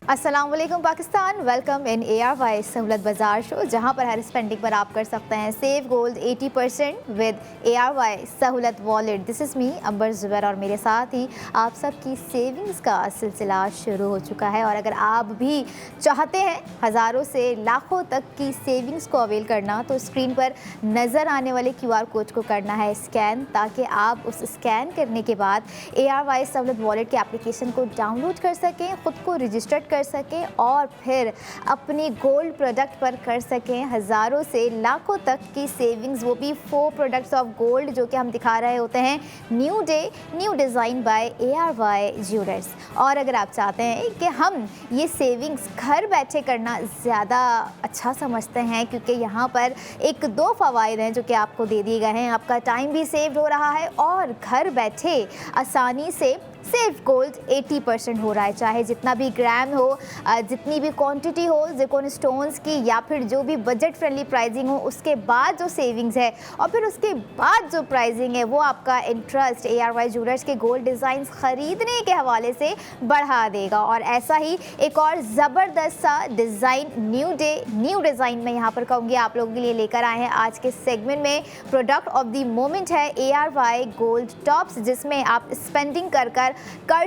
अस्सलाम वालेकुम Pakistan, welcome in ARY Sahulat बाज़ार शो, जहां पर हर स्पेंडिंग पर आप कर सकते हैं save gold 80% with ARY Sahulat wallet. This is me अंबर ज़ुबैर और मेरे साथ ही आप सबकी सेविंग्स का सिलसिला शुरू हो चुका है। और अगर आप भी चाहते हैं हज़ारों से लाखों तक की सेविंग्स को अवेल करना, तो स्क्रीन पर नज़र आने वाले QR कोड को करना है स्कैन, ताकि आप उस स्कैन करने के बाद ARY सहूलत वॉलेट के एप्लीकेशन को डाउनलोड कर सकें, ख़ुद को रजिस्टर्ड कर सकें और फिर अपनी गोल्ड प्रोडक्ट पर कर सकें हज़ारों से लाखों तक की सेविंग्स, वो भी 4 प्रोडक्ट्स ऑफ गोल्ड जो कि हम दिखा रहे होते हैं। New day new design by ARY jewellers. और अगर आप चाहते हैं कि हम ये सेविंग्स घर बैठे करना ज़्यादा अच्छा समझते हैं, क्योंकि यहाँ पर एक दो फ़वाइद हैं जो कि आपको दे दिए गए हैं। आपका टाइम भी सेव हो रहा है और घर बैठे आसानी से सेव गोल्ड 80% हो रहा है। चाहे जितना भी ग्राम हो, जितनी भी क्वांटिटी हो ज़िरकॉन स्टोन्स की, या फिर जो भी बजट फ्रेंडली प्राइसिंग हो, उसके बाद जो सेविंग्स है और फिर उसके बाद जो प्राइसिंग है वो आपका इंटरेस्ट ARY ज्वेलर्स के गोल्ड डिज़ाइंस ख़रीदने के हवाले से बढ़ा देगा। और ऐसा ही एक और ज़बरदस्त सा design new day new design में यहाँ पर कहूँगी आप लोगों के लिए लेकर आए हैं आज के सेगमेंट में। प्रोडक्ट ऑफ द मोमेंट है ARY गोल्ड टॉप्स, जिसमें आप स्पेंडिंग कर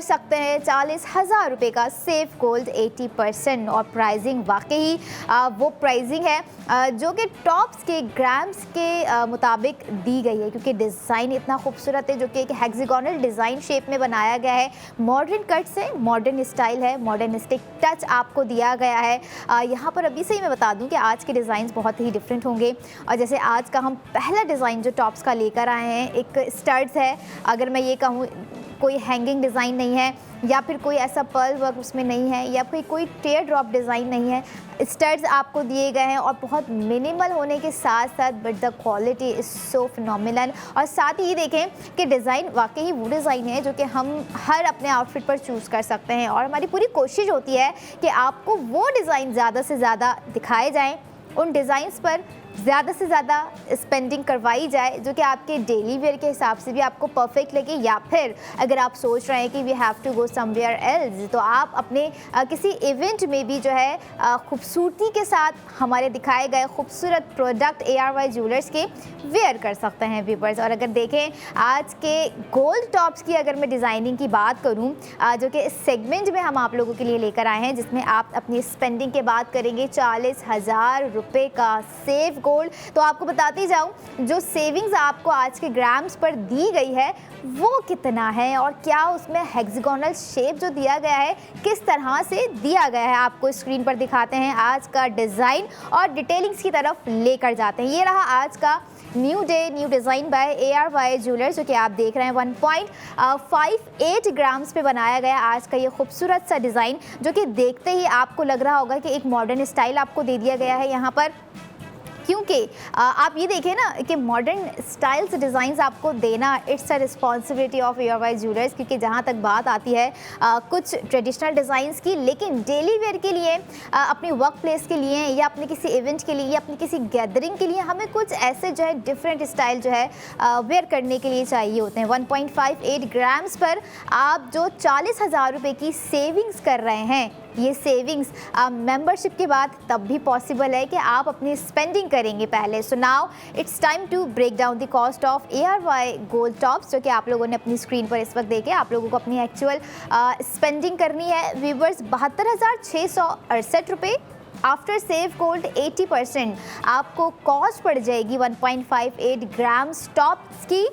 सकते हैं 40,000 रुपये का सेफ गोल्ड 80%। और प्राइसिंग वाकई वो प्राइसिंग है जो कि टॉप्स के ग्राम्स के मुताबिक दी गई है, क्योंकि डिज़ाइन इतना खूबसूरत है जो कि एक हेक्सागोनल डिज़ाइन शेप में बनाया गया है। मॉडर्न कट से मॉडर्न स्टाइल है, मॉडर्निस्टिक टच आपको दिया गया है। यहाँ पर अभी से ही मैं बता दूँ कि आज के डिज़ाइन बहुत ही डिफरेंट होंगे। और जैसे आज का हम पहला डिज़ाइन जो टॉप्स का लेकर आए हैं, एक स्टड्स है। अगर मैं ये कहूँ कोई हैंगिंग डिज़ाइन नहीं है, या फिर कोई ऐसा पर्ल वर्क उसमें नहीं है, या फिर कोई टेयर ड्रॉप डिज़ाइन नहीं है। स्टड्स आपको दिए गए हैं और बहुत मिनिमल होने के साथ साथ but the quality is so phenomenal. और साथ ही ये देखें कि डिज़ाइन वाकई वो डिज़ाइन है जो कि हम हर अपने आउटफिट पर चूज़ कर सकते हैं। और हमारी पूरी कोशिश होती है कि आपको वो डिज़ाइन ज़्यादा से ज़्यादा दिखाए जाएँ, उन डिज़ाइंस पर ज़्यादा से ज़्यादा स्पेंडिंग करवाई जाए जो कि आपके डेली वेयर के हिसाब से भी आपको परफेक्ट लगे। या फिर अगर आप सोच रहे हैं कि we have to go somewhere else, तो आप अपने किसी इवेंट में भी जो है खूबसूरती के साथ हमारे दिखाए गए खूबसूरत प्रोडक्ट ARY ज्वेलर्स के वेयर कर सकते हैं व्यूअर्स। और अगर देखें आज के गोल्ड टॉप्स की अगर मैं डिज़ाइनिंग की बात करूँ, जो कि इस सेगमेंट में हम आप लोगों के लिए लेकर आए हैं, जिसमें आप अपनी स्पेंडिंग के बाद करेंगे 40,000 रुपये का सेव गोल्ड। तो आपको बताती जाऊं, जो सेविंग्स आपको आज के ग्राम्स पर दी गई है वो कितना है, और क्या उसमें हेक्सागोनल शेप जो दिया गया है किस तरह से दिया गया है, आपको स्क्रीन पर दिखाते हैं आज का डिज़ाइन और डिटेलिंग्स की तरफ लेकर जाते हैं। ये रहा आज का new day new design by ARY jewellers, जो कि आप देख रहे हैं 1.58 ग्राम्स पे बनाया गया आज का ये खूबसूरत सा डिज़ाइन, जो कि देखते ही आपको लग रहा होगा कि एक मॉडर्न स्टाइल आपको दे दिया गया है यहाँ पर। क्योंकि आप ये देखें ना कि मॉडर्न स्टाइल्स डिज़ाइंस आपको देना it's a responsibility of ARY jewellers, क्योंकि जहाँ तक बात आती है कुछ ट्रेडिशनल डिज़ाइंस की, लेकिन डेली वेयर के लिए, अपनी वर्क प्लेस के लिए, या अपने किसी इवेंट के लिए, या अपनी किसी गैदरिंग के लिए हमें कुछ ऐसे जो है डिफरेंट स्टाइल जो है वेयर करने के लिए चाहिए होते हैं। 1.58 ग्राम्स पर आप जो 40,000 रुपये की सेविंग्स कर रहे हैं, ये सेविंग्स मेंबरशिप के बाद तब भी पॉसिबल है कि आप अपनी स्पेंडिंग करेंगे पहले। So now it's time to break down the cost of ARY gold tops, जो कि आप लोगों ने अपनी स्क्रीन पर इस वक्त देखे। आप लोगों को अपनी एक्चुअल स्पेंडिंग करनी है व्यूवर्स 72,668 रुपये। आफ्टर सेव गोल्ड 80% आपको कॉस्ट पड़ जाएगी 1.58 ग्राम्स टॉप्स की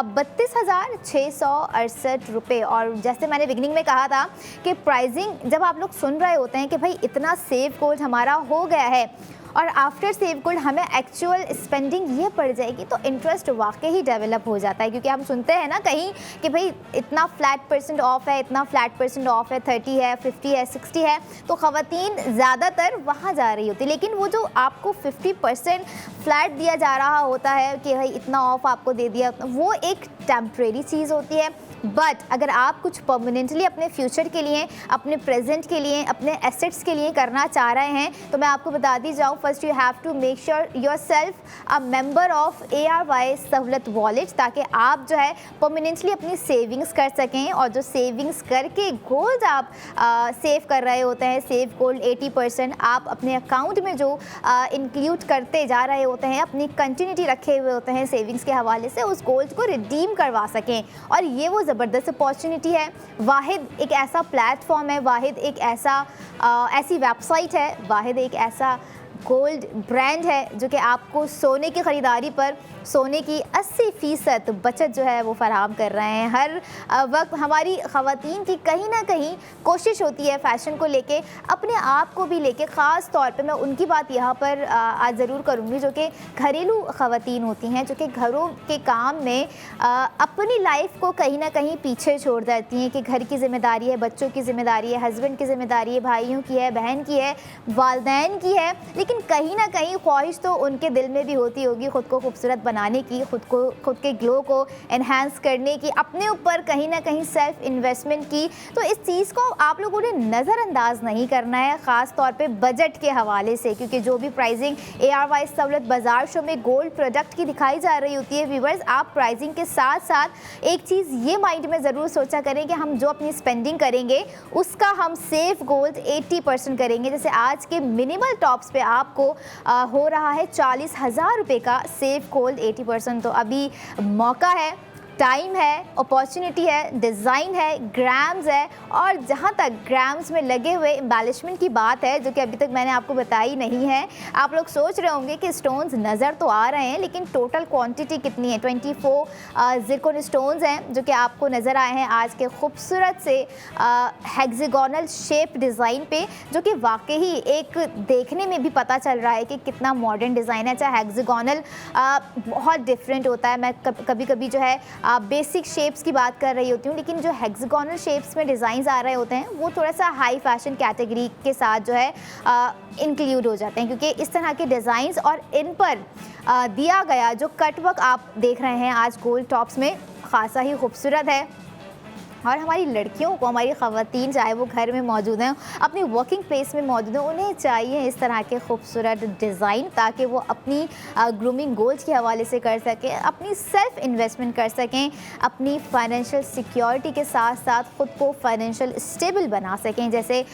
32,668 रुपये। और जैसे मैंने बिगनिंग में कहा था कि प्राइसिंग जब आप लोग सुन रहे होते हैं कि भाई इतना सेव गोल्ड हमारा हो गया है और आफ्टर सेव गोल्ड हमें एक्चुअल स्पेंडिंग ये पड़ जाएगी, तो इंटरेस्ट वाकई ही डेवलप हो जाता है। क्योंकि हम सुनते हैं ना कहीं कि भाई इतना फ्लैट परसेंट ऑफ है, इतना फ्लैट परसेंट ऑफ है, 30 है, 50 है, 60 है, तो ख़वातीन ज़्यादातर वहाँ जा रही होती। लेकिन वो जो आपको 50% फ्लैट दिया जा रहा होता है कि भाई इतना ऑफ आपको दे दिया, वो एक टेम्परेरी चीज़ होती है, बट अगर आप कुछ परमानेंटली अपने फ्यूचर के लिए, अपने प्रेजेंट के लिए, अपने एसेट्स के लिए करना चाह रहे हैं, तो मैं आपको बताती जाऊँ, first you have to make sure yourself a member of ARY Sahulat wallet, ताकि आप जो है परमानेंटली अपनी सेविंग्स कर सकें। और जो सेविंग्स करके गोल्ड आप सेव कर रहे होते हैं, सेव गोल्ड 80% आप अपने अकाउंट में जो इंक्लूड करते जा रहे होते हैं, अपनी कंटिन्यूटी रखे हुए होते हैं सेविंग्स के हवाले से, उस गोल्ड को रिडीम करवा सकें। और ये वो ज़बरदस्त अपॉर्चुनिटी है, वाहिद एक ऐसा प्लेटफॉर्म है, वाहिद एक ऐसी वेबसाइट है, वाहिद एक ऐसा गोल्ड ब्रांड है जो कि आपको सोने की ख़रीदारी पर सोने की 80% बचत जो है वो फराहम कर रहे हैं। हर वक्त हमारी ख़वातीन की कहीं ना कहीं कोशिश होती है फ़ैशन को लेके, अपने आप को भी लेके, ख़ास तौर पे मैं उनकी बात यहाँ पर आज ज़रूर करूँगी जो कि घरेलू ख़वातीन होती हैं, जो कि घरों के काम में अपनी लाइफ को कहीं ना कहीं पीछे छोड़ देती हैं कि घर की ज़िम्मेदारी है, बच्चों की ज़िम्मेदारी है, हस्बैंड की ज़िम्मेदारी है, भाइयों की है, बहन की है, वालदैन की है, लेकिन कहीं ना कहीं ख्वाहिश तो उनके दिल में भी होती होगी ख़ुद को खूबसूरत बनाने की, खुद के ग्लो को एनहांस करने की, अपने ऊपर कहीं ना कहीं सेल्फ इन्वेस्टमेंट की। तो इस चीज़ को आप लोगों ने नज़रअंदाज नहीं करना है, ख़ास तौर पे बजट के हवाले से, क्योंकि जो भी प्राइसिंग ARY सहूलत बाज़ार शो में गोल्ड प्रोडक्ट की दिखाई जा रही होती है, व्यूवर्स आप प्राइसिंग के साथ साथ एक चीज़ ये माइंड में ज़रूर सोचा करें कि हम जो अपनी स्पेंडिंग करेंगे उसका हम सेफ गोल्ड 80% करेंगे। जैसे आज के मिनिमल टॉप्स पे आपको हो रहा है 40,000 रुपये का सेफ गोल्ड 80%। तो अभी मौका है, टाइम है, अपॉर्चुनिटी है, डिज़ाइन है, ग्राम्स है, और जहाँ तक ग्राम्स में लगे हुए एम्बेलिशमेंट की बात है जो कि अभी तक मैंने आपको बताई नहीं है, आप लोग सोच रहे होंगे कि स्टोन्स नज़र तो आ रहे हैं लेकिन टोटल क्वांटिटी कितनी है। 24 ज़िरकॉन स्टोन्स हैं जो कि आपको नज़र आए हैं आज के खूबसूरत से हेक्सागोनल शेप डिज़ाइन पे, जो कि वाकई एक देखने में भी पता चल रहा है कि कितना मॉडर्न डिज़ाइन है। चाहे हेक्सागोनल बहुत डिफरेंट होता है, मैं कभी कभी जो है बेसिक शेप्स की बात कर रही होती हूँ, लेकिन जो हेक्सागोनल शेप्स में डिज़ाइंस आ रहे होते हैं वो थोड़ा सा हाई फैशन कैटेगरी के साथ जो है इंक्लूड हो जाते हैं, क्योंकि इस तरह के डिज़ाइंस और इन पर दिया गया जो कटवर्क आप देख रहे हैं आज गोल्ड टॉप्स में, ख़ासा ही खूबसूरत है। और हमारी लड़कियों को, हमारी ख़वातीन चाहे वो घर में मौजूद हैं, अपनी वर्किंग प्लेस में मौजूद हैं, उन्हें चाहिए इस तरह के खूबसूरत डिज़ाइन ताकि वो अपनी ग्रूमिंग गोल्स के हवाले से कर सकें, अपनी सेल्फ इन्वेस्टमेंट कर सकें, अपनी फाइनेंशियल सिक्योरिटी के साथ साथ ख़ुद को फाइनेंशियल स्टेबल बना सकें। जैसे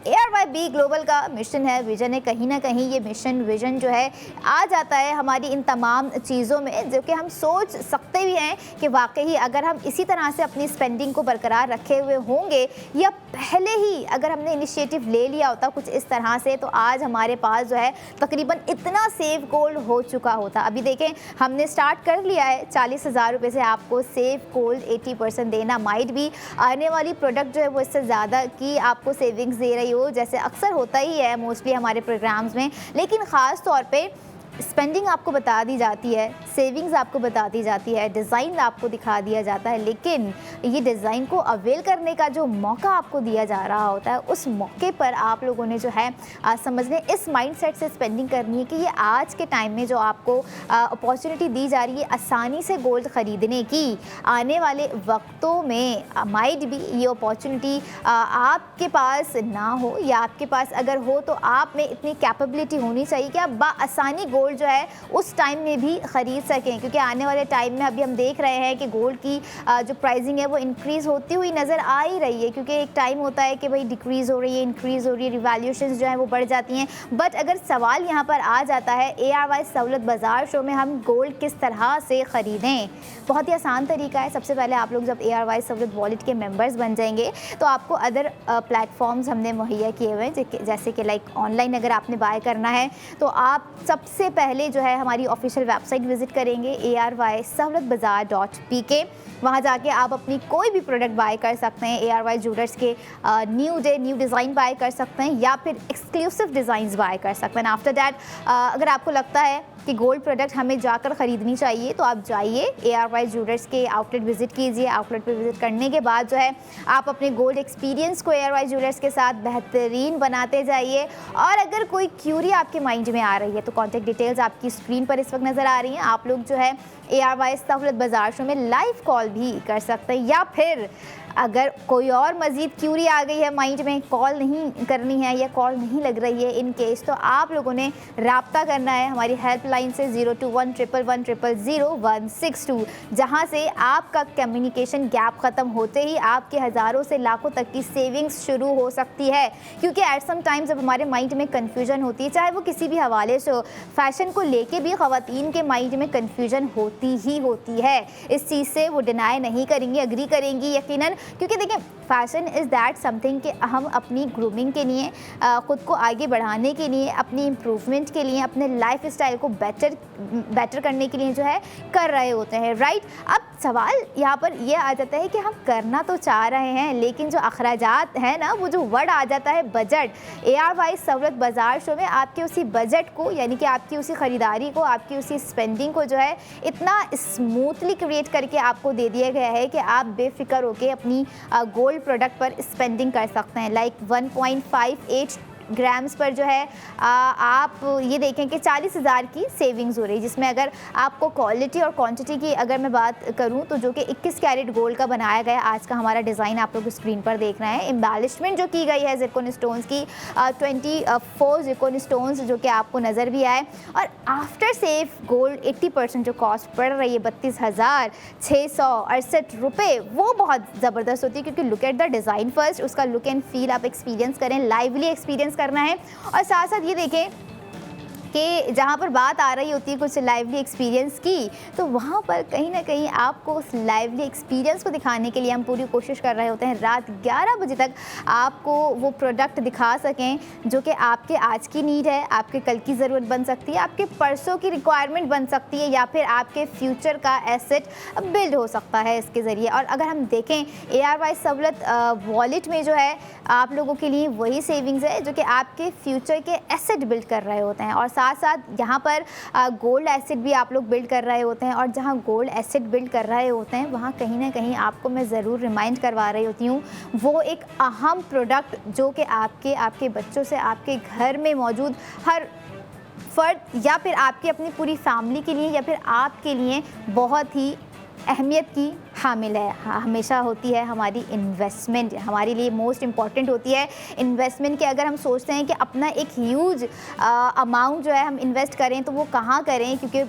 ARYB ग्लोबल का मिशन है, विजन है, कहीं ना कहीं ये मिशन विजन जो है आ जाता है हमारी इन तमाम चीज़ों में, जो कि हम सोच सकते भी हैं कि वाकई अगर हम इसी तरह से अपनी स्पेंडिंग को बरकरार रखे हुए होंगे या पहले ही अगर हमने इनिशिएटिव ले लिया होता कुछ इस तरह से, तो आज हमारे पास जो है तकरीबन इतना सेफ गोल्ड हो चुका होता। अभी देखें हमने स्टार्ट कर लिया है 40,000 रुपये से आपको सेफ गोल्ड 80% देना, माइट भी आने वाली प्रोडक्ट जो है वो इससे ज़्यादा की आपको सेविंग्स दे रही हो, जैसे अक्सर होता ही है मोस्टली हमारे प्रोग्राम्स में, लेकिन ख़ास तौर पे स्पेंडिंग आपको बता दी जाती है, सेविंग्स आपको बता दी जाती है, डिज़ाइन आपको दिखा दिया जाता है, लेकिन ये डिज़ाइन को अवेल करने का जो मौका आपको दिया जा रहा होता है, उस मौके पर आप लोगों ने जो है समझने इस माइंडसेट से स्पेंडिंग करनी है कि ये आज के टाइम में जो आपको अपॉर्चुनिटी दी जा रही है आसानी से गोल्ड ख़रीदने की, आने वाले वक्तों में माइट भी ये अपॉर्चुनिटी आपके पास ना हो, या आपके पास अगर हो तो आप में इतनी कैपेबिलिटी होनी चाहिए कि आप बाआसानी गोल्ड जो है उस टाइम में भी ख़रीद सकें। क्योंकि आने वाले टाइम में अभी हम देख रहे हैं कि गोल्ड की जो प्राइसिंग है वो इंक्रीज़ होती हुई नज़र आ ही रही है, क्योंकि एक टाइम होता है कि भाई डिक्रीज़ हो रही है, इंक्रीज़ हो रही है, रिवैल्यूएशंस जो है वो बढ़ जाती हैं। बट अगर सवाल यहाँ पर आ जाता है ARY सहूलत बाज़ार शो में हम गोल्ड किस तरह से ख़रीदें, बहुत ही आसान तरीका है। सबसे पहले आप लोग जब ARY सहूलत वॉलेट के मेंबर्स बन जाएंगे तो आपको अदर प्लेटफॉर्म्स हमने मुहैया किए हुए हैं, जैसे कि लाइक ऑनलाइन अगर आपने बाय करना है तो आप सबसे पहले जो है हमारी ऑफिशियल वेबसाइट विज़िट करेंगे ARYSahlatBazaar.pk। वहाँ जाके आप अपनी कोई भी प्रोडक्ट बाय कर सकते हैं, ARY ज्वेलर्स के न्यू डिज़ाइन बाय कर सकते हैं या फिर एक्सक्लूसिव डिज़ाइंस बाय कर सकते हैं। आफ्टर दैट अगर आपको लगता है कि गोल्ड प्रोडक्ट हमें जाकर ख़रीदनी चाहिए तो आप जाइए ARY ज्वेलर्स के आउटलेट विज़िट कीजिए। आउटलेट पे विज़िट करने के बाद जो है आप अपने गोल्ड एक्सपीरियंस को ARY ज्वेलर्स के साथ बेहतरीन बनाते जाइए। और अगर कोई क्यूरी आपके माइंड में आ रही है तो कॉन्टैक्ट डिटेल्स आपकी स्क्रीन पर इस वक्त नज़र आ रही हैं, आप लोग जो है ARY सहूलत बाज़ार शो में लाइव कॉल भी कर सकते हैं, या फिर अगर कोई और मज़ीद क्यूरी आ गई है माइंड में, कॉल नहीं करनी है या कॉल नहीं लग रही है इन केस, तो आप लोगों ने राब्ता करना है हमारी हेल्पलाइन से 02111000162, जहां से आपका कम्युनिकेशन गैप ख़त्म होते ही आपके हज़ारों से लाखों तक की सेविंग्स शुरू हो सकती है। क्योंकि एट सम टाइम जब हमारे माइंड में कन्फ्यूजन होती है, चाहे वो किसी भी हवाले से हो, फैशन को लेके भी ख़वातीन के माइंड में कन्फ्यूजन होती ही होती है। इस चीज़ से वो डिनाई नहीं करेंगी, एग्री करेंगी यकीनन, क्योंकि देखिए फ़ैशन इज़ दैट समथिंग कि हम अपनी ग्रूमिंग के लिए, ख़ुद को आगे बढ़ाने के लिए, अपनी इम्प्रूवमेंट के लिए, अपने लाइफ स्टाइल को बेटर करने के लिए जो है कर रहे होते हैं, राइट। अब सवाल यहाँ पर यह आ जाता है कि हम करना तो चाह रहे हैं, लेकिन जो अखराजात हैं ना, वो जो वर्ड आ जाता है बजट, ARY सहूलत बाज़ार शो में आपके उसी बजट को, यानी कि आपकी उसी ख़रीदारी को, आपकी उसी स्पेंडिंग को जो है इतना स्मूथली क्रिएट करके आपको दे दिया गया है कि आप बेफिक्र होकर अपनी गोल्ड प्रोडक्ट पर स्पेंडिंग कर सकते हैं। लाइक 1.58 ग्राम्स पर जो है आप ये देखें कि 40,000 की सेविंग्स हो रही है, जिसमें अगर आपको क्वालिटी और क्वांटिटी की अगर मैं बात करूं तो जो कि 21 कैरेट गोल्ड का बनाया गया आज का हमारा डिज़ाइन आप लोग स्क्रीन पर देख रहे हैं। एम्बेलिशमेंट जो की गई है ज़िरकॉन स्टोन्स की 24 ज़िरकॉन स्टोन्स जो कि आपको नज़र भी आए, और आफ्टर सेव गोल्ड 80% जो कॉस्ट पड़ रही है 32,668 रुपये, वो बहुत ज़बरदस्त होती है। क्योंकि look at the design first, उसका लुक एंड फील आप एक्सपीरियंस करें, लाइवली एक्सपीरियंस करना है, और साथ साथ ये देखें कि जहाँ पर बात आ रही होती है कुछ लाइवली एक्सपीरियंस की, तो वहाँ पर कहीं ना कहीं आपको उस लाइवली एक्सपीरियंस को दिखाने के लिए हम पूरी कोशिश कर रहे होते हैं रात 11 बजे तक आपको वो प्रोडक्ट दिखा सकें जो कि आपके आज की नीड है, आपके कल की ज़रूरत बन सकती है, आपके परसों की रिक्वायरमेंट बन सकती है, या फिर आपके फ्यूचर का एसेट बिल्ड हो सकता है इसके ज़रिए। और अगर हम देखें ARY सहूलत वॉलेट में जो है आप लोगों के लिए वही सेविंग्स है जो कि आपके फ्यूचर के एसेट बिल्ड कर रहे होते हैं, और साथ साथ यहाँ पर गोल्ड एसेट भी आप लोग बिल्ड कर रहे होते हैं। और जहाँ गोल्ड एसेट बिल्ड कर रहे होते हैं वहाँ कहीं ना कहीं आपको मैं ज़रूर रिमाइंड करवा रही होती हूँ वो एक अहम प्रोडक्ट जो कि आपके बच्चों से, आपके घर में मौजूद हर फ़र्द या फिर आपकी अपनी पूरी फैमिली के लिए या फिर आपके लिए बहुत ही अहमियत की हामिल है। हमेशा होती है हमारी इन्वेस्टमेंट, हमारे लिए मोस्ट इम्पॉर्टेंट होती है इन्वेस्टमेंट। के अगर हम सोचते हैं कि अपना एक ह्यूज अमाउंट जो है हम इन्वेस्ट करें तो वो कहाँ करें, क्योंकि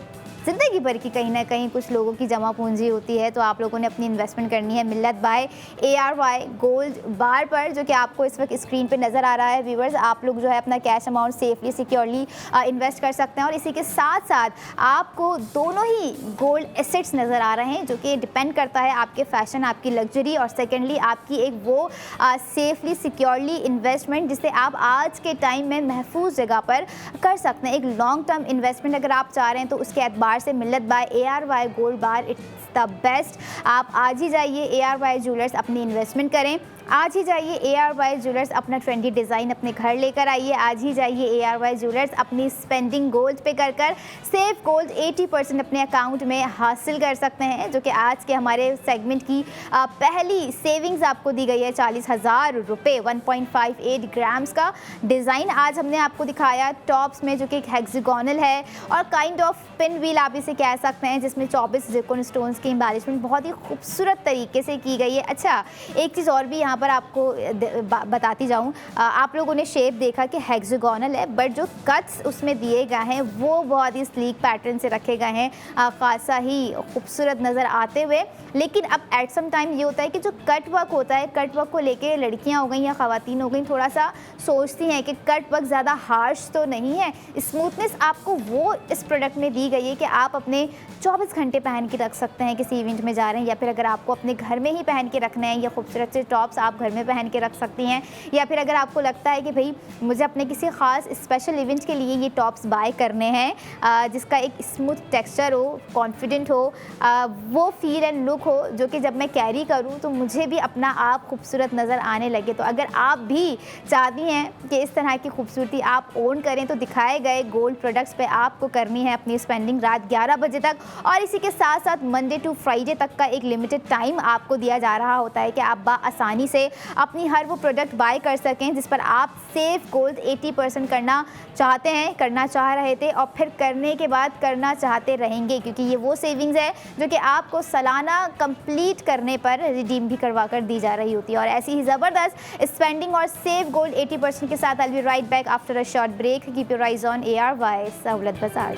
ज़िंदगी भर की कहीं ना कहीं कुछ लोगों की जमा पूंजी होती है, तो आप लोगों ने अपनी इन्वेस्टमेंट करनी है मिल्लत बाय ARY गोल्ड बार पर, जो कि आपको इस वक्त स्क्रीन पे नज़र आ रहा है। व्यूवर्स, आप लोग जो है अपना cash amount safely securely invest कर सकते हैं, और इसी के साथ साथ आपको दोनों ही गोल्ड एसेट्स नज़र आ रहे हैं जो कि डिपेंड करता है आपके फैशन, आपकी लग्जरी, और सेकेंडली आपकी एक वो सेफली सिक्योरली इन्वेस्टमेंट जिसे आप आज के टाइम में महफूज जगह पर कर सकते हैं। एक लॉन्ग टर्म इन्वेस्टमेंट अगर आप चाह रहे हैं तो उसके एतबार से मिल्लत buy ARY gold bar it's the best. आप आज ही जाइए ARY ज्वेलर्स अपनी इन्वेस्टमेंट करें, आज ही जाइए ARY ज्वेलर्स अपना ट्रेंडी डिज़ाइन अपने घर लेकर आइए, आज ही जाइए ARY ज्वेलर्स अपनी स्पेंडिंग गोल्ड पे कर सेफ गोल्ड 80% अपने अकाउंट में हासिल कर सकते हैं, जो कि आज के हमारे सेगमेंट की पहली सेविंग्स आपको दी गई है 40,000 रुपये। 1.58 ग्राम्स का डिज़ाइन आज हमने आपको दिखाया टॉप्स में, जो कि एक हेक्सागोनल है और काइंड ऑफ पिन व्हील आप इसे कह सकते हैं, जिसमें 24 ज़िरकॉन स्टोन्स की एम्बेलिशमेंट बहुत ही खूबसूरत तरीके से की गई है। अच्छा, एक चीज़ और भी यहाँ पर आपको बताती जाऊँ, आप लोगों ने शेप देखा कि हेक्सागोनल है, बट जो कट्स उसमें दिए गए हैं वो बहुत ही स्लीक पैटर्न से रखे गए हैं, खासा ही खूबसूरत नज़र आते हुए। लेकिन अब एट सम टाइम ये होता है कि जो कट वर्क होता है, कट वर्क को लेके लड़कियाँ हो गई या ख़वातीन हो गई थोड़ा सा सोचती हैं कि कट वर्क ज़्यादा हार्श तो नहीं है। स्मूथनेस आपको वो इस प्रोडक्ट में दी गई है कि आप अपने 24 घंटे पहन के रख सकते हैं किसी इवेंट में जा रहे हैं, या फिर अगर आपको अपने घर में ही पहन के रखना है, या खूबसूरत से टॉप्स आप घर में पहन के रख सकती हैं, या फिर अगर आपको लगता है कि भाई मुझे अपने किसी ख़ास स्पेशल इवेंट के लिए ये टॉप्स बाय करने हैं जिसका एक स्मूथ टेक्सचर हो, कॉन्फिडेंट हो, वो फील एंड लुक हो, जो कि जब मैं कैरी करूँ तो मुझे भी अपना आप खूबसूरत नज़र आने लगे। तो अगर आप भी चाहती हैं कि इस तरह की खूबसूरती आप ओन करें तो दिखाए गए गोल्ड प्रोडक्ट्स पे आपको करनी है अपनी स्पेंडिंग रात रात 11 बजे तक। और इसी के साथ साथ मंडे टू फ्राइडे तक का एक लिमिटेड टाइम आपको दिया जा रहा होता है कि आप आसानी से अपनी हर वो प्रोडक्ट बाय कर सकें जिस पर आप सेव गोल्ड 80% करना चाहते हैं, करना चाह रहे थे और फिर करने के बाद करना चाहते रहेंगे, क्योंकि ये वो सेविंग्स है जो कि आपको सालाना कंप्लीट करने पर रिडीम भी करवा कर दी जा रही होती है। और ऐसी ही ज़बरदस्त स्पेंडिंग और सेव गोल्ड 80% के साथ I will be right back after a short break. Keep your eyes on ARY Sahulat बाजार।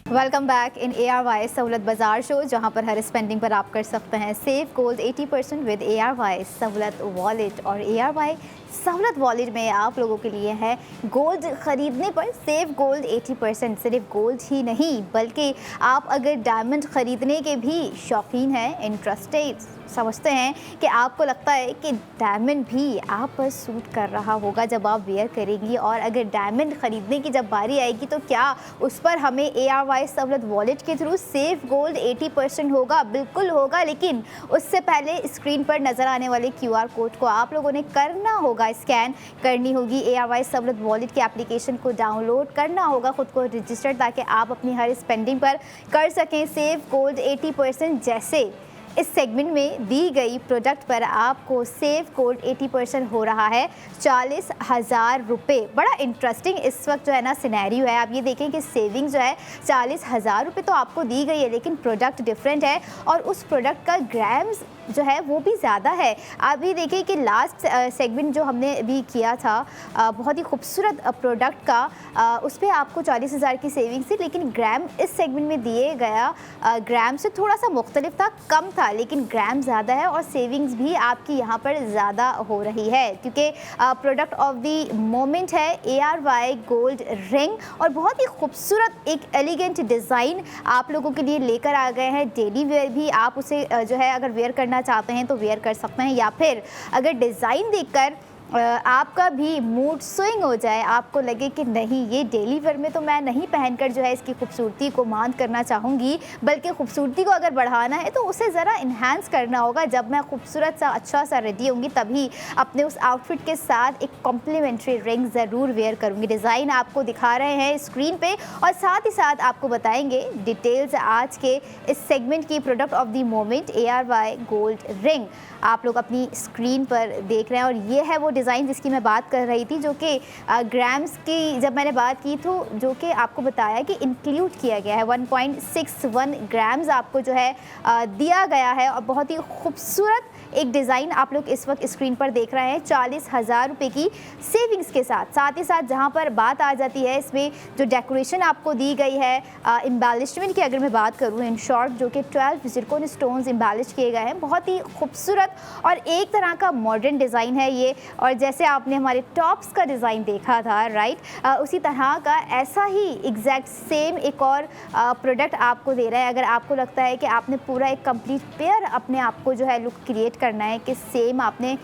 Welcome back in ARY Sahulat बाजार शो, जहां पर हर स्पेंडिंग पर आप कर सकते हैं save gold 80% with ARY Sahulat wallet. और ARY सहूलत वॉलेट में आप लोगों के लिए है गोल्ड ख़रीदने पर सेव गोल्ड 80%। सिर्फ गोल्ड ही नहीं बल्कि आप अगर डायमंड ख़रीदने के भी शौकीन हैं, इंटरेस्टेड, समझते हैं कि आपको लगता है कि डायमंड भी आप पर सूट कर रहा होगा जब आप वेयर करेंगी, और अगर डायमंड ख़रीदने की जब बारी आएगी तो क्या उस पर हमें ARY सहूलत वॉलेट के थ्रू सेव गोल्ड 80% होगा? बिल्कुल होगा, लेकिन उससे पहले स्क्रीन पर नज़र आने वाले QR कोड को आप लोगों ने करना होगा, स्कैन करनी होगी। ARY सहूलत वॉलेट के एप्लीकेशन को डाउनलोड करना होगा, ख़ुद को रजिस्टर, ताकि आप अपनी हर स्पेंडिंग पर कर सकें सेव गोल्ड 80%। जैसे इस सेगमेंट में दी गई प्रोडक्ट पर आपको सेव गोल्ड 80% हो रहा है 40,000 रुपये। बड़ा इंटरेस्टिंग इस वक्त जो है ना सिनेरियो है। आप ये देखें कि सेविंग जो है 40,000 रुपये तो आपको दी गई है, लेकिन प्रोडक्ट डिफरेंट है और उस प्रोडक्ट का ग्राम्स जो है वो भी ज़्यादा है। आप ये देखिए कि लास्ट सेगमेंट जो हमने अभी किया था बहुत ही खूबसूरत प्रोडक्ट का, उस पर आपको 40,000 की सेविंग थी, लेकिन ग्राम इस सेगमेंट में दिए गया ग्राम से थोड़ा सा मुख्तलिफ था, कम था, लेकिन ग्राम ज़्यादा है और सेविंग्स भी आपकी यहाँ पर ज़्यादा हो रही है, क्योंकि प्रोडक्ट ऑफ द मोमेंट है ARY गोल्ड रिंग। और बहुत ही खूबसूरत एक एलिगेंट डिज़ाइन आप लोगों के लिए लेकर आ गए हैं। डेली वेयर भी आप उसे जो है अगर वेयर करना चाहते हैं तो वेयर कर सकते हैं, या फिर अगर डिज़ाइन देखकर आपका भी मूड स्विंग हो जाए, आपको लगे कि नहीं ये डेली वेयर में तो मैं नहीं पहनकर जो है इसकी खूबसूरती को मान करना चाहूँगी, बल्कि खूबसूरती को अगर बढ़ाना है तो उसे ज़रा इन्हांस करना होगा। जब मैं खूबसूरत सा अच्छा सा रेडी होंगी तभी अपने उस आउटफिट के साथ एक कॉम्प्लीमेंट्री रिंग ज़रूर वेयर करूँगी। डिज़ाइन आपको दिखा रहे हैं स्क्रीन पे और साथ ही साथ आपको बताएंगे डिटेल्स आज के इस सेगमेंट की product of the moment ARY gold ring आप लोग अपनी स्क्रीन पर देख रहे हैं। और ये है वो डिज़ाइन जिसकी मैं बात कर रही थी, जो कि ग्राम्स की जब मैंने बात की तो जो कि आपको बताया कि इंक्लूड किया गया है 1.61 ग्राम्स आपको जो है दिया गया है। और बहुत ही खूबसूरत एक डिज़ाइन आप लोग इस वक्त स्क्रीन पर देख रहे हैं 40,000 रुपये की सेविंग्स के साथ। साथ ही साथ जहां पर बात आ जाती है इसमें जो डेकोरेशन आपको दी गई है एम्बेलिशमेंट की, अगर मैं बात करूं इन शॉर्ट, जो कि 12 ज़िरकोन स्टोन्स एम्बेलिश किए गए हैं। बहुत ही खूबसूरत और एक तरह का मॉडर्न डिज़ाइन है ये। और जैसे आपने हमारे टॉप्स का डिज़ाइन देखा था राइट, उसी तरह का ऐसा ही एग्जैक्ट सेम एक और प्रोडक्ट आपको दे रहा है। अगर आपको लगता है कि आपने पूरा एक कंप्लीट पेयर अपने आप को जो है लुक क्रिएट करना है कि सेम आपने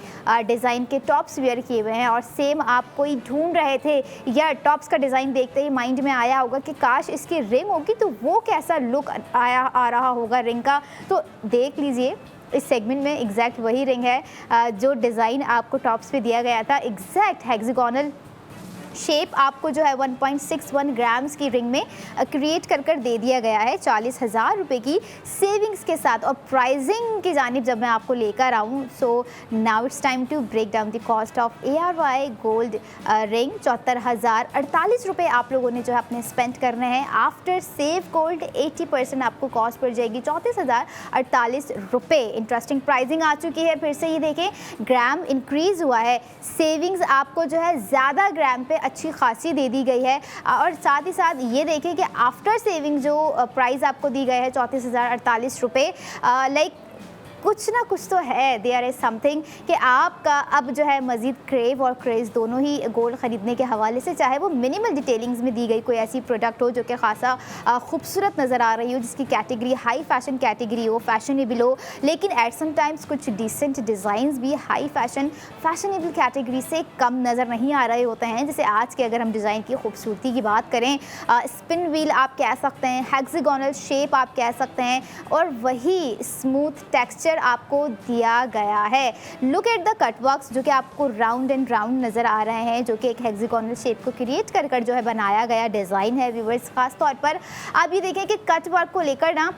डिज़ाइन के टॉप्स वेयर किए हुए हैं और सेम आप कोई ढूंढ रहे थे, या टॉप्स का डिज़ाइन देखते ही माइंड में आया होगा कि काश इसकी रिंग होगी तो वो कैसा लुक आ रहा होगा रिंग का, तो देख लीजिए इस सेगमेंट में एग्जैक्ट वही रिंग है जो डिज़ाइन आपको टॉप्स पे दिया गया था। एग्जैक्ट हेक्सागोनल शेप आपको जो है 1.61 ग्राम्स की रिंग में क्रिएट कर दे दिया गया है 40,000 रुपये की सेविंग्स के साथ। और प्राइसिंग की जानिब जब मैं आपको लेकर आऊँ, so now it's time to break down the cost of ARY gold ring. 74,048 रुपये आप लोगों ने जो है अपने स्पेंड करने हैं। आफ्टर सेव गोल्ड 80% आपको कॉस्ट पड़ जाएगी 34,048 रुपये। इंटरेस्टिंग प्राइसिंग आ चुकी है। फिर से ये देखें ग्राम इंक्रीज़ हुआ है, सेविंग्स आपको जो है ज़्यादा ग्राम पे अच्छी खासी दे दी गई है। और साथ ही साथ ये देखें कि आफ्टर सेविंग जो प्राइस आपको दी गई है 34,048 रुपये, लाइक कुछ ना कुछ तो है, देयर इज़ समथिंग कि आपका अब जो है मज़ीद क्रेव और क्रेज़ दोनों ही गोल्ड ख़रीदने के हवाले से, चाहे वो मिनिमल डिटेलिंग्स में दी गई कोई ऐसी प्रोडक्ट हो जो कि ख़ासा खूबसूरत नज़र आ रही हो, जिसकी कैटेगरी हाई फैशन कैटेगरी हो, फैशनेबल हो, लेकिन एट सम टाइम्स कुछ डिसेंट डिज़ाइंस भी हाई फैशनेबल कैटेगरी से कम नज़र नहीं आ रहे होते हैं। जैसे आज के अगर हम डिज़ाइन की खूबसूरती की बात करें, स्पिन व्हील आप कह सकते हैं, हेक्सागोनल शेप आप कह सकते हैं, और वही स्मूथ टेक्सचर स्ट्रक्चर आपको दिया गया है। Look at the cut works जो कि आपको राउंड एंड राउंड नज़र आ रहे हैं, जो कि एक हेक्सागोनल शेप को क्रिएट कर जो है बनाया गया डिज़ाइन है व्यूअर्स। खास तौर पर आप ये देखें कि कट वर्क को लेकर ना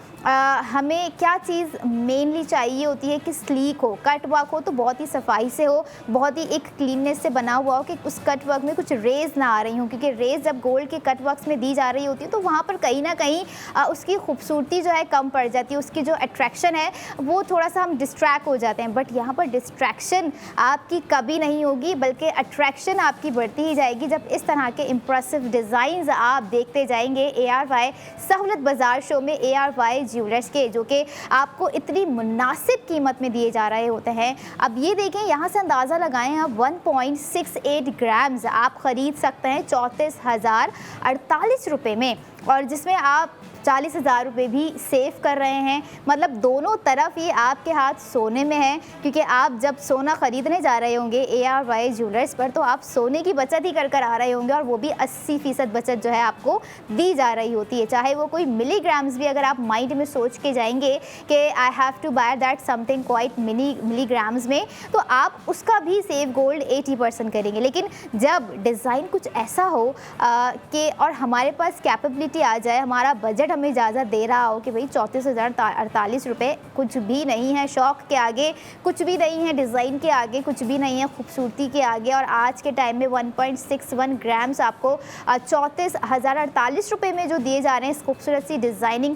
हमें क्या चीज़ मेनली चाहिए होती है कि स्लीक हो, कट वर्क हो तो बहुत ही सफाई से हो, बहुत ही एक क्लीननेस से बना हुआ हो, कि उस कट वर्क में कुछ रेज ना आ रही हो, क्योंकि रेज जब गोल्ड के कट वर्क्स में दी जा रही होती है तो वहाँ पर कहीं ना कहीं उसकी खूबसूरती जो है कम पड़ जाती है, उसकी जो अट्रैक्शन है वो थोड़ा सा हम डिस्ट्रैक्ट हो जाते हैं। बट यहाँ पर डिस्ट्रैक्शन आपकी कभी नहीं होगी, बल्कि अट्रैक्शन आपकी बढ़ती ही जाएगी जब इस तरह के इम्प्रेसिव डिज़ाइंस आप देखते जाएंगे ARY सहूलत बाज़ार शो में ARY ज्वेलर्स के, जो कि आपको इतनी मुनासिब कीमत में दिए जा रहे होते हैं। अब ये देखें, यहाँ से अंदाज़ा लगाएं आप 1.68 ग्राम्स आप ख़रीद सकते हैं 34,048 रुपये में, और जिसमें आप 40,000 रुपये भी सेव कर रहे हैं। मतलब दोनों तरफ ये आपके हाथ सोने में है, क्योंकि आप जब सोना ख़रीदने जा रहे होंगे ARY ज्वेलर्स पर तो आप सोने की बचत ही कर आ रहे होंगे, और वो भी 80% बचत जो है आपको दी जा रही होती है। चाहे वो कोई मिलीग्राम्स भी अगर आप माइंड में सोच के जाएंगे कि I have to buy that something quite milligrams में, तो आप उसका भी सेव गोल्ड 80% करेंगे। लेकिन जब डिज़ाइन कुछ ऐसा हो कि और हमारे पास कैपेबिलिटी आ जाए, हमारा बजट हमें इजाज़त दे रहा हो कि भाई 34,048 रुपये कुछ भी नहीं है, शौक़ के आगे कुछ भी नहीं है, डिज़ाइन के आगे कुछ भी नहीं है, खूबसूरती के आगे। और आज के टाइम में 1.61 ग्राम्स आपको 34,048 रुपये में जो दिए जा रहे हैं इस खूबसूरत सी डिज़ाइनिंग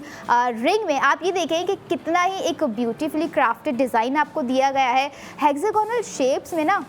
रिंग में, आप ये देखें कि कितना ही एक ब्यूटीफुली क्राफ्टेड डिज़ाइन आपको दिया गया है। हेक्सागोनल शेप्स में ना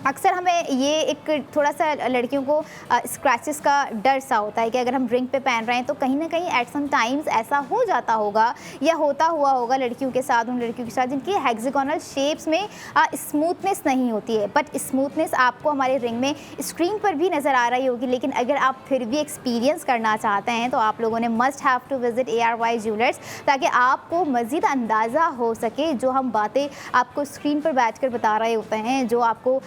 अक्सर हमें ये एक थोड़ा सा लड़कियों को स्क्रैचेस का डर सा होता है कि अगर हम रिंग पे पहन रहे हैं तो कहीं ना कहीं एट सम टाइम्स ऐसा हो जाता होगा या होता हुआ होगा लड़कियों के साथ, उन लड़कियों के साथ जिनकी हेक्सागोनल शेप्स में स्मूथनेस नहीं होती है। बट स्मूथनेस आपको हमारे रिंग में स्क्रीन पर भी नज़र आ रही होगी, लेकिन अगर आप फिर भी एक्सपीरियंस करना चाहते हैं तो आप लोगों ने must have to visit ARY jewellers, ताकि आपको मज़ीद अंदाज़ा हो सके जो हम बातें आपको स्क्रीन पर बैठ कर बता रहे होते हैं, जो आपको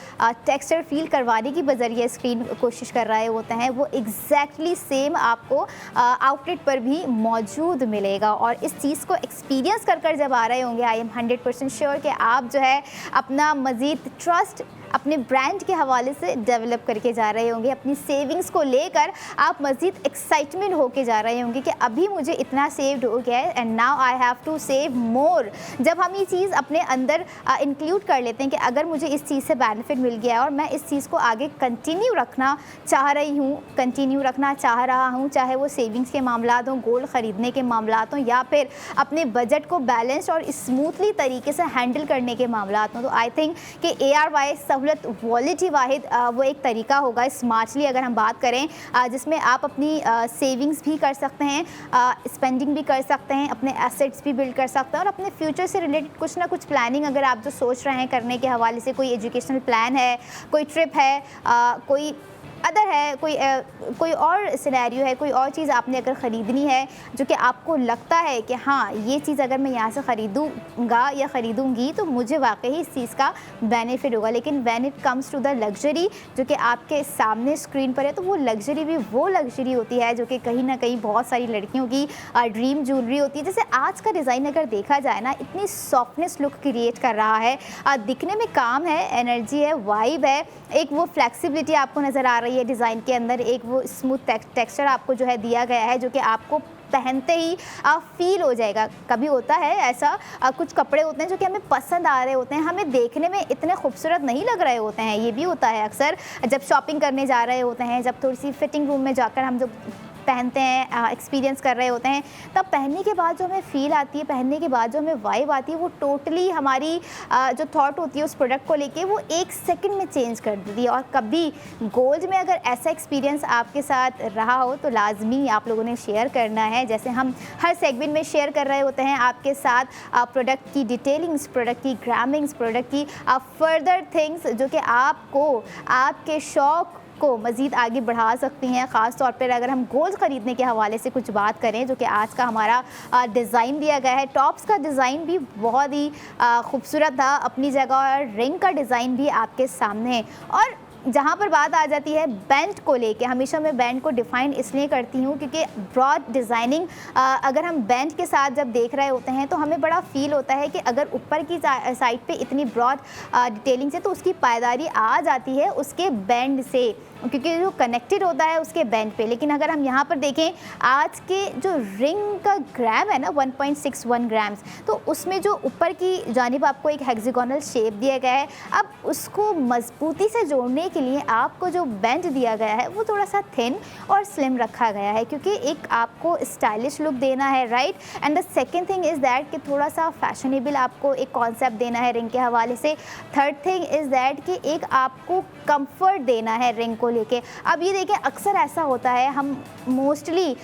टेक्सचर फील करवाने की बजरिए स्क्रीन कोशिश कर रहे होते हैं, वो एग्जैक्टली सेम आपको आउटलेट पर भी मौजूद मिलेगा। और इस चीज़ को एक्सपीरियंस कर जब आ रहे होंगे, आई एम 100% श्योर कि आप जो है अपना मज़ीद ट्रस्ट अपने ब्रांड के हवाले से डेवलप करके जा रहे होंगे, अपनी सेविंग्स को लेकर आप मज़ीद एक्साइटमेंट होके जा रहे होंगे कि अभी मुझे इतना सेव्ड हो गया है and now I have to save more. जब हम ये चीज़ अपने अंदर इंक्लूड कर लेते हैं कि अगर मुझे इस चीज़ से बेनिफिट मिल गया है और मैं इस चीज़ को आगे कंटिन्यू रखना चाह रहा हूँ, चाहे वो सेविंग्स के मामला हों, गोल्ड ख़रीदने के मामला हों, या फिर अपने बजट को बैलेंस और स्मूथली तरीके से हैंडल करने के मामला हों, तो आई थिंक कि ARY सहूलत वॉलेट ही वाहिद वो एक तरीका होगा स्मार्टली अगर हम बात करें, जिसमें आप अपनी सेविंग्स भी कर सकते हैं, स्पेंडिंग भी कर सकते हैं, अपने एसेट्स भी बिल्ड कर सकते हैं, और अपने फ्यूचर से रिलेटेड कुछ ना कुछ प्लानिंग अगर आप जो सोच रहे हैं करने के हवाले से, कोई एजुकेशनल प्लान है, कोई ट्रिप है, कोई अदर है, कोई और सिनेरियो है, कोई और चीज़ आपने अगर ख़रीदनी है जो कि आपको लगता है कि हाँ ये चीज़ अगर मैं यहाँ से ख़रीदूँगा या ख़रीदूँगी तो मुझे वाकई इस चीज़ का बेनिफिट होगा। लेकिन when it comes to the luxury जो कि आपके सामने स्क्रीन पर है, तो वो लग्जरी भी वो लग्जरी होती है जो कि कहीं ना कहीं बहुत सारी लड़कियों की ड्रीम ज्वेलरी होती है। जैसे आज का डिज़ाइन अगर देखा जाए ना, इतनी सॉफ्टनेस लुक क्रिएट कर रहा है, दिखने में काम है, एनर्जी है, वाइब है, एक वो फ्लेक्सिबिलिटी आपको नज़र आ रही है डिज़ाइन के अंदर, एक वो स्मूथ टेक्सचर आपको जो है दिया गया है जो कि आपको पहनते ही फील हो जाएगा। कभी होता है ऐसा, कुछ कपड़े होते हैं जो कि हमें पसंद आ रहे होते हैं, हमें देखने में इतने खूबसूरत नहीं लग रहे होते हैं, ये भी होता है अक्सर जब शॉपिंग करने जा रहे होते हैं, जब थोड़ी सी फिटिंग रूम में जाकर हम जो पहनते हैं, एक्सपीरियंस कर रहे होते हैं, तब पहनने के बाद जो हमें फ़ील आती है, पहनने के बाद जो हमें वाइब आती है, वो टोटली हमारी जो थॉट होती है उस प्रोडक्ट को लेके वो एक सेकंड में चेंज कर देती है। और कभी गोल्ड में अगर ऐसा एक्सपीरियंस आपके साथ रहा हो तो लाजमी आप लोगों ने शेयर करना है, जैसे हम हर सेगमेंट में शेयर कर रहे होते हैं आपके साथ प्रोडक्ट की डिटेलिंग्स, प्रोडक्ट की ग्रामिंग्स, प्रोडक्ट की फर्दर थिंग्स जो कि आपको आपके शौक़ को मज़ीद आगे बढ़ा सकती हैं। ख़ास तौर पर अगर हम गोल्ड ख़रीदने के हवाले से कुछ बात करें, जो कि आज का हमारा डिज़ाइन दिया गया है, टॉप्स का डिज़ाइन भी बहुत ही खूबसूरत था अपनी जगह, और रिंग का डिज़ाइन भी आपके सामने है। और जहाँ पर बात आ जाती है बैंड को लेके, हमेशा मैं बैंड को डिफ़ाइन इसलिए करती हूँ क्योंकि ब्रॉड डिज़ाइनिंग अगर हम बैंड के साथ जब देख रहे होते हैं तो हमें बड़ा फ़ील होता है कि अगर ऊपर की साइड पे इतनी ब्रॉड डिटेलिंग से तो उसकी पायदारी आ जाती है उसके बैंड से, क्योंकि जो कनेक्टेड होता है उसके बैंड पे। लेकिन अगर हम यहाँ पर देखें आज के जो रिंग का ग्राम है ना 1.61 ग्राम्स, तो उसमें जो ऊपर की जानिब आपको एक हेक्सागोनल शेप दिया गया है। अब उसको मजबूती से जोड़ने के लिए आपको जो बैंड दिया गया है वो थोड़ा सा थिन और स्लिम रखा गया है, क्योंकि एक आपको स्टाइलिश लुक देना है, right. And the second thing is that कि थोड़ा सा फैशनेबल आपको एक कॉन्सेप्ट देना है रिंग के हवाले से। थर्ड थिंग इज़ दैट कि एक आपको कंफर्ट देना है रिंग को लेके। अब ये देखिए अक्सर ऐसा होता है, हम मोस्टली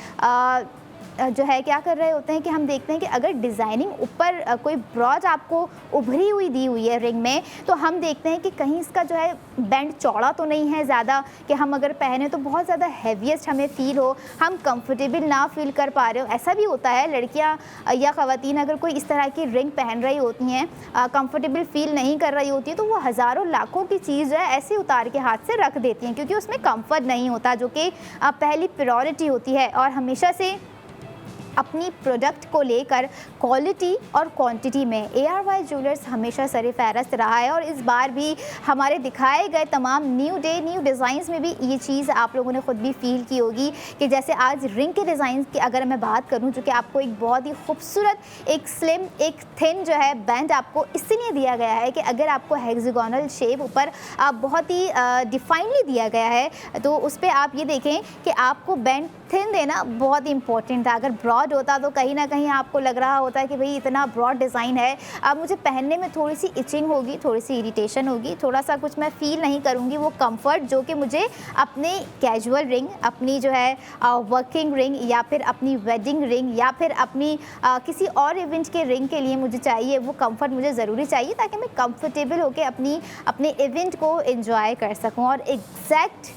जो है क्या कर रहे होते हैं कि हम देखते हैं कि अगर डिज़ाइनिंग ऊपर कोई ब्रॉड आपको उभरी हुई दी हुई है रिंग में, तो हम देखते हैं कि कहीं इसका जो है बैंड चौड़ा तो नहीं है ज़्यादा कि हम अगर पहने तो बहुत ज़्यादा हैवीएस्ट हमें फ़ील हो, हम कंफर्टेबल ना फील कर पा रहे हो। ऐसा भी होता है लड़कियां या ख़वातीन अगर कोई इस तरह की रिंग पहन रही होती हैं, कंफर्टेबल फील नहीं कर रही होती है, तो वो हज़ारों लाखों की चीज़ है ऐसे उतार के हाथ से रख देती हैं, क्योंकि उसमें कम्फर्ट नहीं होता, जो कि पहली प्रायोरिटी होती है। और हमेशा से अपनी प्रोडक्ट को लेकर क्वालिटी और क्वांटिटी में ARY ज्वेलर्स हमेशा सर-ए-फ़हरिस्त रहा है। और इस बार भी हमारे दिखाए गए तमाम न्यू डिज़ाइंस में भी ये चीज़ आप लोगों ने ख़ुद भी फ़ील की होगी कि जैसे आज रिंग के डिज़ाइन की अगर मैं बात करूं, जो कि आपको एक बहुत ही खूबसूरत, एक स्लिम, एक थिन जो है बैंड आपको इसलिए दिया गया है कि अगर आपको हेक्सागोनल शेप ऊपर बहुत ही डिफाइनली दिया गया है, तो उस पर आप ये देखें कि आपको बैंड थिन देना बहुत ही इंपॉर्टेंट था। अगर ब्रॉड होता तो कहीं ना कहीं आपको लग रहा होता है कि भाई इतना ब्रॉड डिज़ाइन है, अब मुझे पहनने में थोड़ी सी इचिंग होगी, थोड़ी सी इरिटेशन होगी, थोड़ा सा कुछ मैं फ़ील नहीं करूँगी वो कंफर्ट जो कि मुझे अपने कैजुअल रिंग, अपनी जो है वर्किंग रिंग, या फिर अपनी वेडिंग रिंग, या फिर अपनी किसी और इवेंट के रिंग के लिए मुझे चाहिए। वो कंफर्ट मुझे ज़रूरी चाहिए ताकि मैं कंफर्टेबल होकर अपने इवेंट को एंजॉय कर सकूँ। और एग्जैक्ट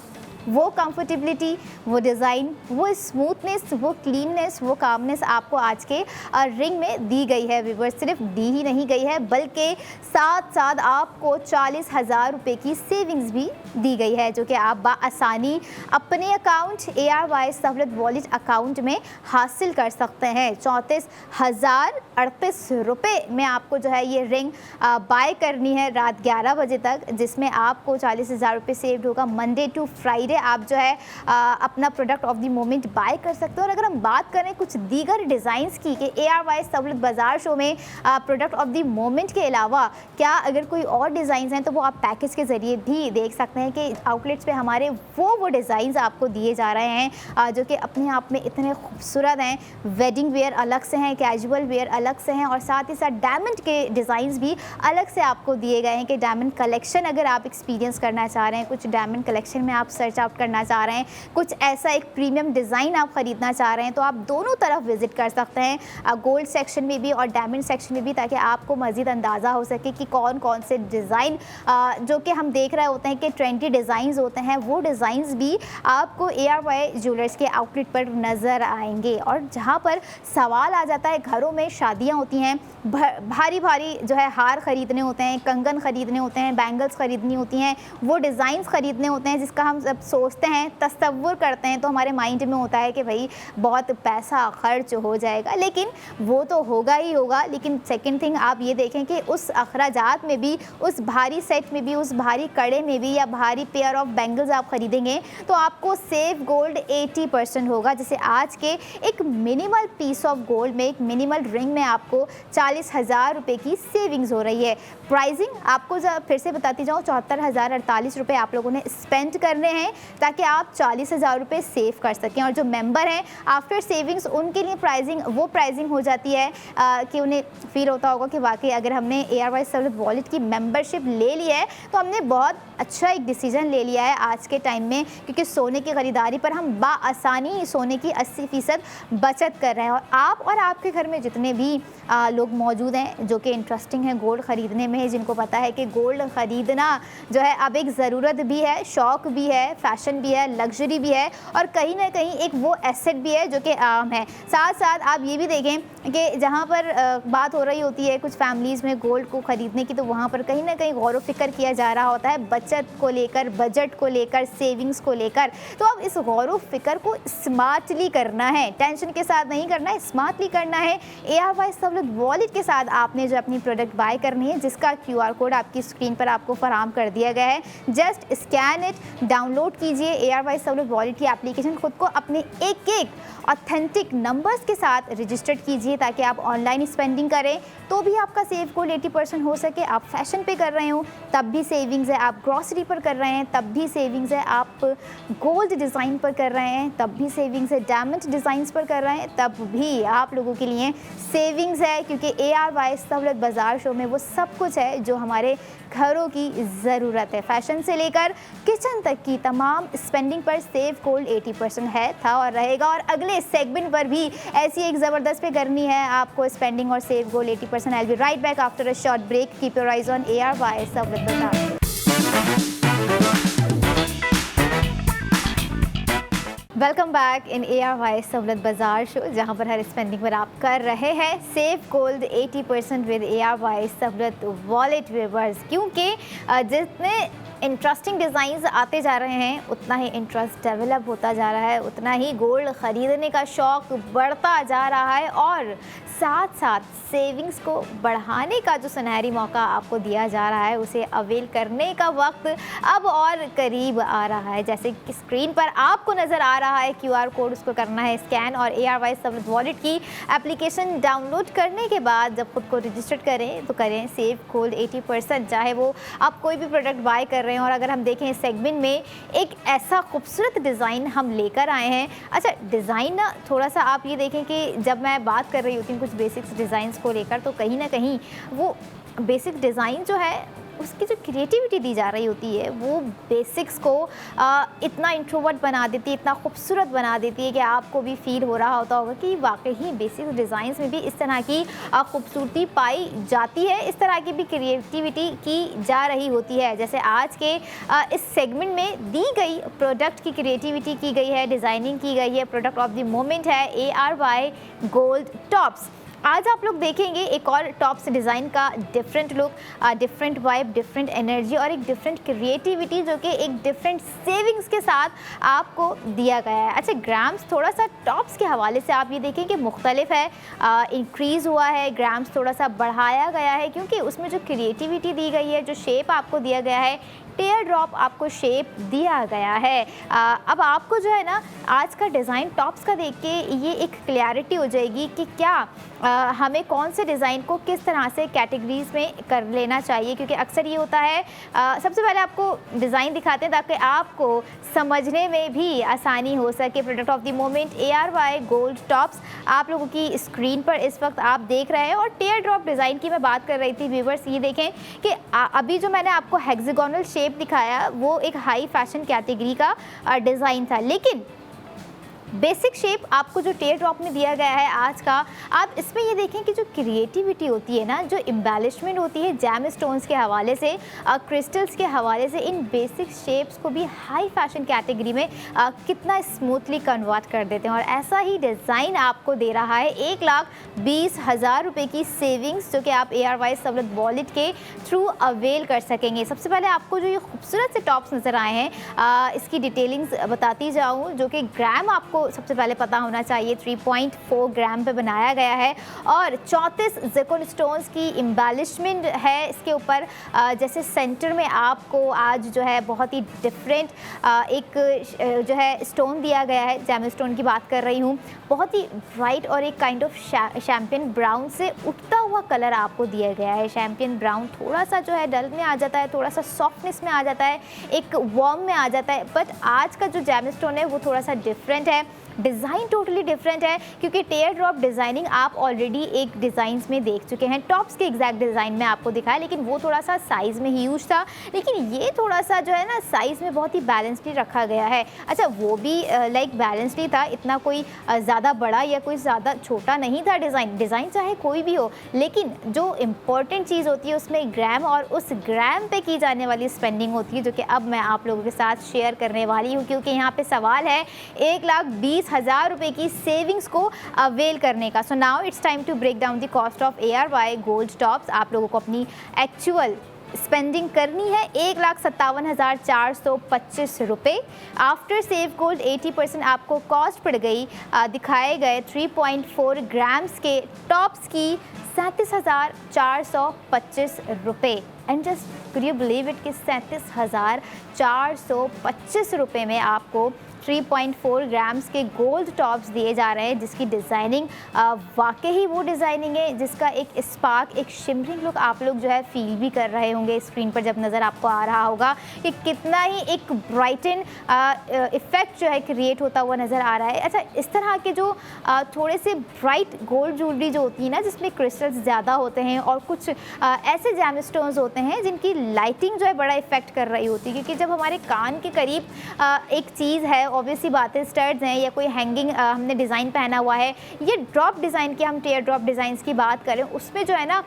वो कंफर्टेबिलिटी, वो डिज़ाइन, वो स्मूथनेस, वो क्लीननेस, वो कामनेस आपको आज के रिंग में दी गई है। व्यूअर्स, सिर्फ दी ही नहीं गई है बल्कि साथ साथ आपको 40,000 रुपये की सेविंग्स भी दी गई है, जो कि आप बाआसानी अपने account ARY Sahulat wallet account में हासिल कर सकते हैं। 34,038 रुपये में आपको जो है ये रिंग बाय करनी है रात 11 बजे तक, जिसमें आपको 40,000 रुपये सेव्ड होगा। मंडे टू फ्राइडे आप जो है अपना product of the moment bye कर सकते हो। और अगर हम बात करें कुछ दीगर डिज़ाइंस की कि ARY सहूलत बाज़ार शो में प्रोडक्ट ऑफ द मोमेंट के अलावा क्या अगर कोई और डिज़ाइंस हैं, तो वो आप पैकेज के ज़रिए भी देख सकते हैं कि आउटलेट्स पे हमारे वो डिज़ाइंस आपको दिए जा रहे हैं जो कि अपने आप में इतने खूबसूरत हैं। वेडिंग वेयर अलग से हैं, कैजुअल वेयर अलग से हैं, और साथ ही साथ डायमंड के डिज़ाइंस भी अलग से आपको दिए गए हैं कि डायमंड कलेक्शन अगर आप एक्सपीरियंस करना चाह रहे हैं, कुछ डायमंड कलेक्शन में आप सर्च आउट करना चाह रहे हैं, कुछ ऐसा एक प्रीमियम डिज़ाइन आप ख़रीदना चाह रहे हैं, तो आप दोनों तरफ विज़िट कर सकते हैं, गोल्ड सेक्शन में भी और डायमंड सेक्शन में भी, ताकि आपको मज़ीद अंदाज़ा हो सके कि कौन कौन से डिज़ाइन जो कि हम देख रहे होते हैं कि 20 डिज़ाइंस होते हैं, वो डिज़ाइंस भी आपको ARY ज्वेलर्स के आउटलेट पर नज़र आएंगे। और जहाँ पर सवाल आ जाता है, घरों में शादियाँ होती हैं, भारी भारी जो है हार ख़रीदने होते हैं, कंगन ख़रीदने होते हैं, बैंगल्स ख़रीदनी होती हैं, वो डिज़ाइंस ख़रीदने होते हैं जिसका हम जब सोचते हैं, तसव्वुर करते हैं, तो हमारे माइंड में होता है कि भाई बहुत पैसा खर्च हो जाएगा, लेकिन वो तो होगा ही होगा। लेकिन सेकंड थिंग आप ये देखें कि उस अखराजात में भी, उस भारी सेट में भी, उस भारी कड़े में भी, या भारी पेयर ऑफ बैंगल्स आप ख़रीदेंगे तो आपको सेव गोल्ड 80% होगा। जैसे आज के एक मिनिमल पीस ऑफ गोल्ड में, एक मिनिमल रिंग में आपको 40,000 रुपये की सेविंग्स हो रही है। प्राइसिंग आपको फिर से बताती जाऊँ, 74,048 रुपये आप लोगों ने स्पेंड करने हैं ताकि आप 40,000 रुपये सेव कर सकें। और जो मेंबर हैं आफ्टर सेविंग्स, उनके लिए प्राइसिंग हो जाती है कि उन्हें फील होता होगा कि वाकई अगर हमने ARY सहूलत वॉलेट की मेंबरशिप ले ली है तो हमने बहुत अच्छा एक डिसीजन ले लिया है आज के टाइम में, क्योंकि सोने की ख़रीदारी पर हम बाआसानी सोने की 80% बचत कर रहे हैं। और आप और आपके घर में जितने भी लोग मौजूद हैं जो कि इंटरेस्टिंग हैं गोल्ड ख़रीदने में, जिनको पता है कि गोल्ड ख़रीदना जो है अब एक ज़रूरत भी है, शौक़ भी है, फैशन भी है, लग्जरी भी है और कहीं ना कहीं एक वो एसेट भी है जो कि आम है। साथ साथ आप ये भी देखें कि जहाँ पर बात हो रही होती है कुछ फैमिलीज़ में गोल्ड को ख़रीदने की, तो वहाँ पर कहीं ना कहीं गौर व फिक्र किया जा रहा होता है बचत को लेकर, बजट को लेकर, सेविंग्स को लेकर। तो अब इस गौर व फिक्र को स्मार्टली करना है, टेंशन के साथ नहीं करना है, स्मार्टली करना है। ARY सहूलत वॉलेट के साथ आपने जो अपनी प्रोडक्ट बाय करनी है, जिसका QR कोड आपकी स्क्रीन पर आपको फराहम कर दिया गया है, जस्ट स्कैन इट, डाउनलोड कीजिए ARY सहूलत वॉलेट की एप्लीकेशन, खुद को अपने एक ऑथेंटिक नंबर्स के साथ रजिस्टर्ड कीजिए ताकि आप ऑनलाइन स्पेंडिंग करें तो भी आपका सेव गोल्ड 80% हो सके। आप फैशन पे कर रहे हो तब भी सेविंग्स है, आप ग्रॉसरी पर कर रहे हैं तब भी सेविंग्स है, आप गोल्ड डिज़ाइन पर कर रहे हैं तब भी सेविंग्स है, डायमंड डिज़ाइंस पर कर रहे हैं तब भी आप लोगों के लिए सेविंग्स है, क्योंकि ARY सहूलत बाज़ार शो में वो सब कुछ है जो हमारे घरों की ज़रूरत है। फैशन से लेकर किचन तक की तमाम स्पेंडिंग पर सेव गोल्ड 80% है, था और रहेगा। और अगले सेगमेंट पर भी ऐसी एक ज़बरदस्त पे करनी है आपको स्पेंडिंग और save gold 80%। I will be right back after a short break. Keep your eyes on ARY Sahulat बाज़ार। Welcome back in ARY Sahulat बाज़ार शो, जहाँ पर हर स्पेंडिंग पर आप कर रहे हैं save gold 80% with ARY Sahulat wallet viewers. क्योंकि जितने इंटरेस्टिंग डिज़ाइंस आते जा रहे हैं उतना ही इंटरेस्ट डेवलप होता जा रहा है, उतना ही गोल्ड ख़रीदने का शौक़ बढ़ता जा रहा है और साथ साथ सेविंग्स को बढ़ाने का जो सुनहरी मौका आपको दिया जा रहा है उसे अवेल करने का वक्त अब और करीब आ रहा है। जैसे कि स्क्रीन पर आपको नज़र आ रहा है QR कोड, उसको करना है स्कैन और ARY सहूलत वॉलेट की एप्लीकेशन डाउनलोड करने के बाद जब खुद को रजिस्टर्ड करें तो करें सेव गोल्ड 80%, चाहे वो आप कोई भी प्रोडक्ट बाय कर रहे हैं। और अगर हम देखें इस सेगमेंट में एक ऐसा खूबसूरत डिज़ाइन हम लेकर आए हैं। अच्छा, डिज़ाइन ना थोड़ा सा आप ये देखें कि जब मैं बात कर रही होती हूँ कुछ बेसिक्स डिज़ाइंस को लेकर, तो कहीं ना कहीं वो बेसिक डिज़ाइन जो है उसकी जो क्रिएटिविटी दी जा रही होती है वो बेसिक्स को इतना इंट्रोवर्ट बना देती है, इतना खूबसूरत बना देती है कि आपको भी फील हो रहा होगा कि वाकई ही बेसिक डिज़ाइंस में भी इस तरह की खूबसूरती पाई जाती है, इस तरह की भी क्रिएटिविटी की जा रही होती है। जैसे आज के इस सेगमेंट में दी गई प्रोडक्ट की क्रिएटिविटी की गई है, डिज़ाइनिंग की गई है, प्रोडक्ट ऑफ द मोमेंट है ARY गोल्ड टॉप्स। आज आप लोग देखेंगे एक और टॉप्स डिज़ाइन का different look, different vibe, different energy और एक डिफरेंट क्रिएटिविटी जो कि एक डिफरेंट सेविंग्स के साथ आपको दिया गया है। अच्छा, ग्राम्स थोड़ा सा टॉप्स के हवाले से आप ये देखें कि मुख्तलिफ है, इंक्रीज़ हुआ है, ग्राम्स थोड़ा सा बढ़ाया गया है क्योंकि उसमें जो क्रिएटिविटी दी गई है, जो शेप आपको दिया गया है, टेयर ड्रॉप आपको शेप दिया गया है। अब आपको जो है ना आज का डिज़ाइन टॉप्स का देख के ये एक क्लैरिटी हो जाएगी कि क्या हमें कौन से डिज़ाइन को किस तरह से कैटेगरीज़ में कर लेना चाहिए, क्योंकि अक्सर ये होता है सबसे पहले आपको डिज़ाइन दिखाते हैं ताकि आपको समझने में भी आसानी हो सके। Product of the moment ARY gold tops आप लोगों की स्क्रीन पर इस वक्त आप देख रहे हैं। और टेयर ड्रॉप डिज़ाइन की मैं बात कर रही थी व्यूवर्स, ये देखें कि अभी जो मैंने आपको हेक्सागोनल शेप दिखाया वो एक हाई फैशन कैटेगरी का डिज़ाइन था, लेकिन बेसिक शेप आपको जो टेयर ड्रॉप में दिया गया है आज का, आप इसमें ये देखें कि जो क्रिएटिविटी होती है ना, जो एम्बेलिशमेंट होती है जैम स्टोन्स के हवाले से, क्रिस्टल्स के हवाले से, इन बेसिक शेप्स को भी हाई फैशन कैटेगरी में कितना स्मूथली कन्वर्ट कर देते हैं। और ऐसा ही डिज़ाइन आपको दे रहा है 1,20,000 रुपये की सेविंग्स जो कि आप ARY सहूलत वॉलेट के थ्रू अवेल कर सकेंगे। सबसे पहले आपको जो ये खूबसूरत से टॉप्स नज़र आए हैं इसकी डिटेलिंग्स बताती जाऊँ, जो कि ग्राम आपको सबसे पहले पता होना चाहिए 3.4 ग्राम पे बनाया गया है और 34 ज़िरकॉन स्टोन्स की एम्बेलिशमेंट है इसके ऊपर। जैसे सेंटर में आपको आज जो है बहुत ही डिफरेंट एक जो है स्टोन दिया गया है, जैम स्टोन की बात कर रही हूँ, बहुत ही ब्राइट और एक काइंड ऑफ शैम्पियन ब्राउन से उठता हुआ कलर आपको दिया गया है। शैम्पियन ब्राउन थोड़ा सा जो है डल में आ जाता है, थोड़ा सा सॉफ्टनेस में आ जाता है, एक वार्म में आ जाता है, बट आज का जो जैम स्टोन है वो थोड़ा सा डिफरेंट है। डिज़ाइन टोटली डिफरेंट है, क्योंकि टेयर ड्रॉप डिज़ाइनिंग आप ऑलरेडी एक डिज़ाइंस में देख चुके हैं। टॉप्स के एग्जैक्ट डिज़ाइन में आपको दिखाया, लेकिन वो थोड़ा सा साइज़ में ह्यूज था, लेकिन ये थोड़ा सा जो है ना साइज़ में बहुत ही बैलेंसली रखा गया है। अच्छा, वो भी लाइक बैलेंसली था, इतना कोई ज़्यादा बड़ा या कोई ज़्यादा छोटा नहीं था। डिज़ाइन चाहे कोई भी हो, लेकिन जो इम्पॉर्टेंट चीज़ होती है उसमें ग्राम और उस ग्राम पे की जाने वाली स्पेंडिंग होती है, जो कि अब मैं आप लोगों के साथ शेयर करने वाली हूँ। क्योंकि यहाँ पे सवाल है 1,20,000 रुपये की सेविंग्स को अवेल करने का। So now it's time to break down the cost of ARY gold tops. आप लोगों को अपनी एक्चुअल स्पेंडिंग करनी है 1,57,425 रुपये। आफ्टर सेव गोल्ड 80% आपको कॉस्ट पड़ गई दिखाए गए 3.4 ग्राम्स के टॉप्स की 37,425 रुपये। And just could you believe it कि 37,425 रुपये में आपको 3.4 ग्राम्स के गोल्ड टॉप्स दिए जा रहे हैं, जिसकी डिज़ाइनिंग वाकई ही वो डिज़ाइनिंग है जिसका एक स्पार्क, एक शिमरिंग लुक आप लोग जो है फील भी कर रहे होंगे स्क्रीन पर जब नज़र आपको आ रहा होगा कि कितना ही एक ब्राइटन इफ़ेक्ट जो है क्रिएट होता हुआ नज़र आ रहा है। अच्छा, इस तरह के जो थोड़े से ब्राइट गोल्ड ज्वेलरी जो होती है ना, जिसमें क्रिस्टल्स ज़्यादा होते हैं और कुछ ऐसे जेमस्टोन्स होते हैं जिनकी लाइटिंग जो है बड़ा इफ़ेक्ट कर रही होती है, क्योंकि जब हमारे कान के करीब एक चीज़ है, ऑब्वियसली बात है, स्टड्स हैं या कोई हैंगिंग हमने डिज़ाइन पहना हुआ है, ये ड्रॉप डिज़ाइन की हम टेयर ड्रॉप डिज़ाइंस की बात करें, उसमें जो है ना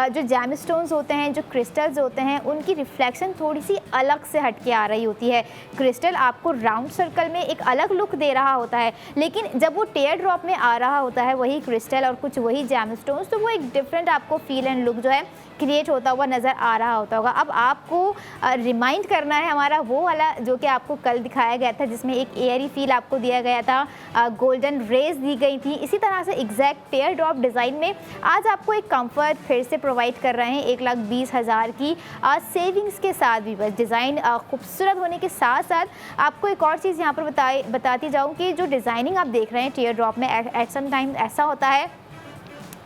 जो जेमस्टोन्स होते हैं, जो क्रिस्टल्स होते हैं, उनकी रिफ्लेक्शन थोड़ी सी अलग से हट के आ रही होती है। क्रिस्टल आपको राउंड सर्कल में एक अलग लुक दे रहा होता है, लेकिन जब वो टेयर ड्रॉप में आ रहा होता है वही क्रिस्टल और कुछ वही जेमस्टोन्स, तो वो एक डिफरेंट आपको फील एंड लुक जो है क्रिएट होता हुआ नज़र आ रहा होगा। अब आपको रिमाइंड करना है हमारा वो वाला जो कि आपको कल दिखाया गया था, जिसमें एक एयरी फील आपको दिया गया था, गोल्डन रेज दी गई थी। इसी तरह से एग्जैक्ट टेयर ड्रॉप डिज़ाइन में आज आपको एक कंफर्ट फिर से प्रोवाइड कर रहे हैं 1,20,000 की सेविंग्स के साथ भी। बस डिज़ाइन खूबसूरत होने के साथ साथ आपको एक और चीज़ यहाँ पर बताती जाऊँ कि जो डिज़ाइनिंग आप देख रहे हैं टेयर ड्रॉप में, एट सम टाइम ऐसा होता है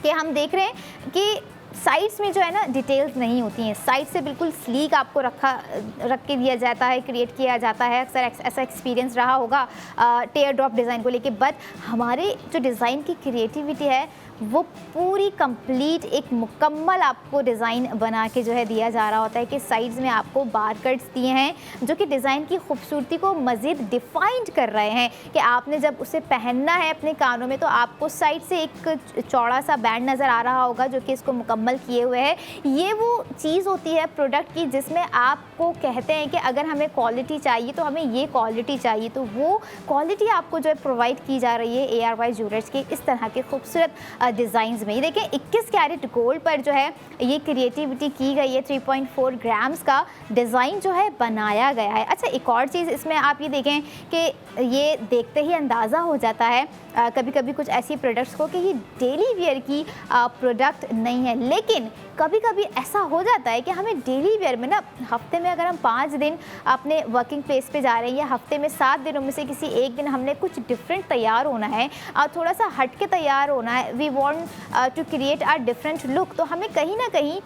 कि हम देख रहे हैं कि साइड्स में जो है ना डिटेल्स नहीं होती हैं, साइड से बिल्कुल स्लीक आपको रख के दिया जाता है, क्रिएट किया जाता है। अक्सर ऐसा एक्सपीरियंस रहा होगा टेयर ड्रॉप डिज़ाइन को लेके, बट हमारे जो डिज़ाइन की क्रिएटिविटी है वो पूरी कंप्लीट एक मुकम्मल आपको डिज़ाइन बना के जो है दिया जा रहा होता है कि साइड्स में आपको बार कट्स दिए हैं जो कि डिज़ाइन की खूबसूरती को मज़ीद डिफाइंड कर रहे हैं कि आपने जब उसे पहनना है अपने कानों में तो आपको साइड से एक चौड़ा सा बैंड नज़र आ रहा होगा जो कि इसको मुकम्मल किए हुए है। ये वो चीज़ होती है प्रोडक्ट की जिसमें आपको कहते हैं कि अगर हमें क्वालिटी चाहिए तो हमें ये क्वालिटी चाहिए, तो वो क्वालिटी आपको जो है प्रोवाइड की जा रही है ARY ज्वेलर्स के इस तरह के खूबसूरत डिज़ाइंस में। ये देखें 21 कैरेट गोल्ड पर जो है ये क्रिएटिविटी की गई है, 3.4 ग्राम्स का डिज़ाइन जो है बनाया गया है। अच्छा, एक और चीज़ इसमें आप ये देखें कि ये देखते ही अंदाज़ा हो जाता है कभी कभी कुछ ऐसी प्रोडक्ट्स को कि ये डेली वेयर की प्रोडक्ट नहीं है, लेकिन कभी कभी ऐसा हो जाता है कि हमें डेली वेयर में ना हफ्ते में अगर हम 5 दिन अपने वर्किंग प्लेस पे जा रहे हैं या हफ्ते में 7 दिनों में से किसी एक दिन हमने कुछ डिफरेंट तैयार होना है, थोड़ा सा हट के तैयार होना है, we want to create a different look, तो हमें कहीं ना कहीं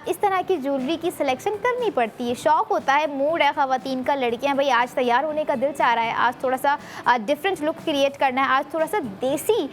इस तरह की ज्वेलरी की सिलेक्शन करनी पड़ती है। शौक होता है, मूड है ख़वातीन का, लड़कियां भाई आज तैयार होने का दिल चाह रहा है, आज थोड़ा सा डिफरेंट लुक क्रिएट करना है, आज थोड़ा सा देसी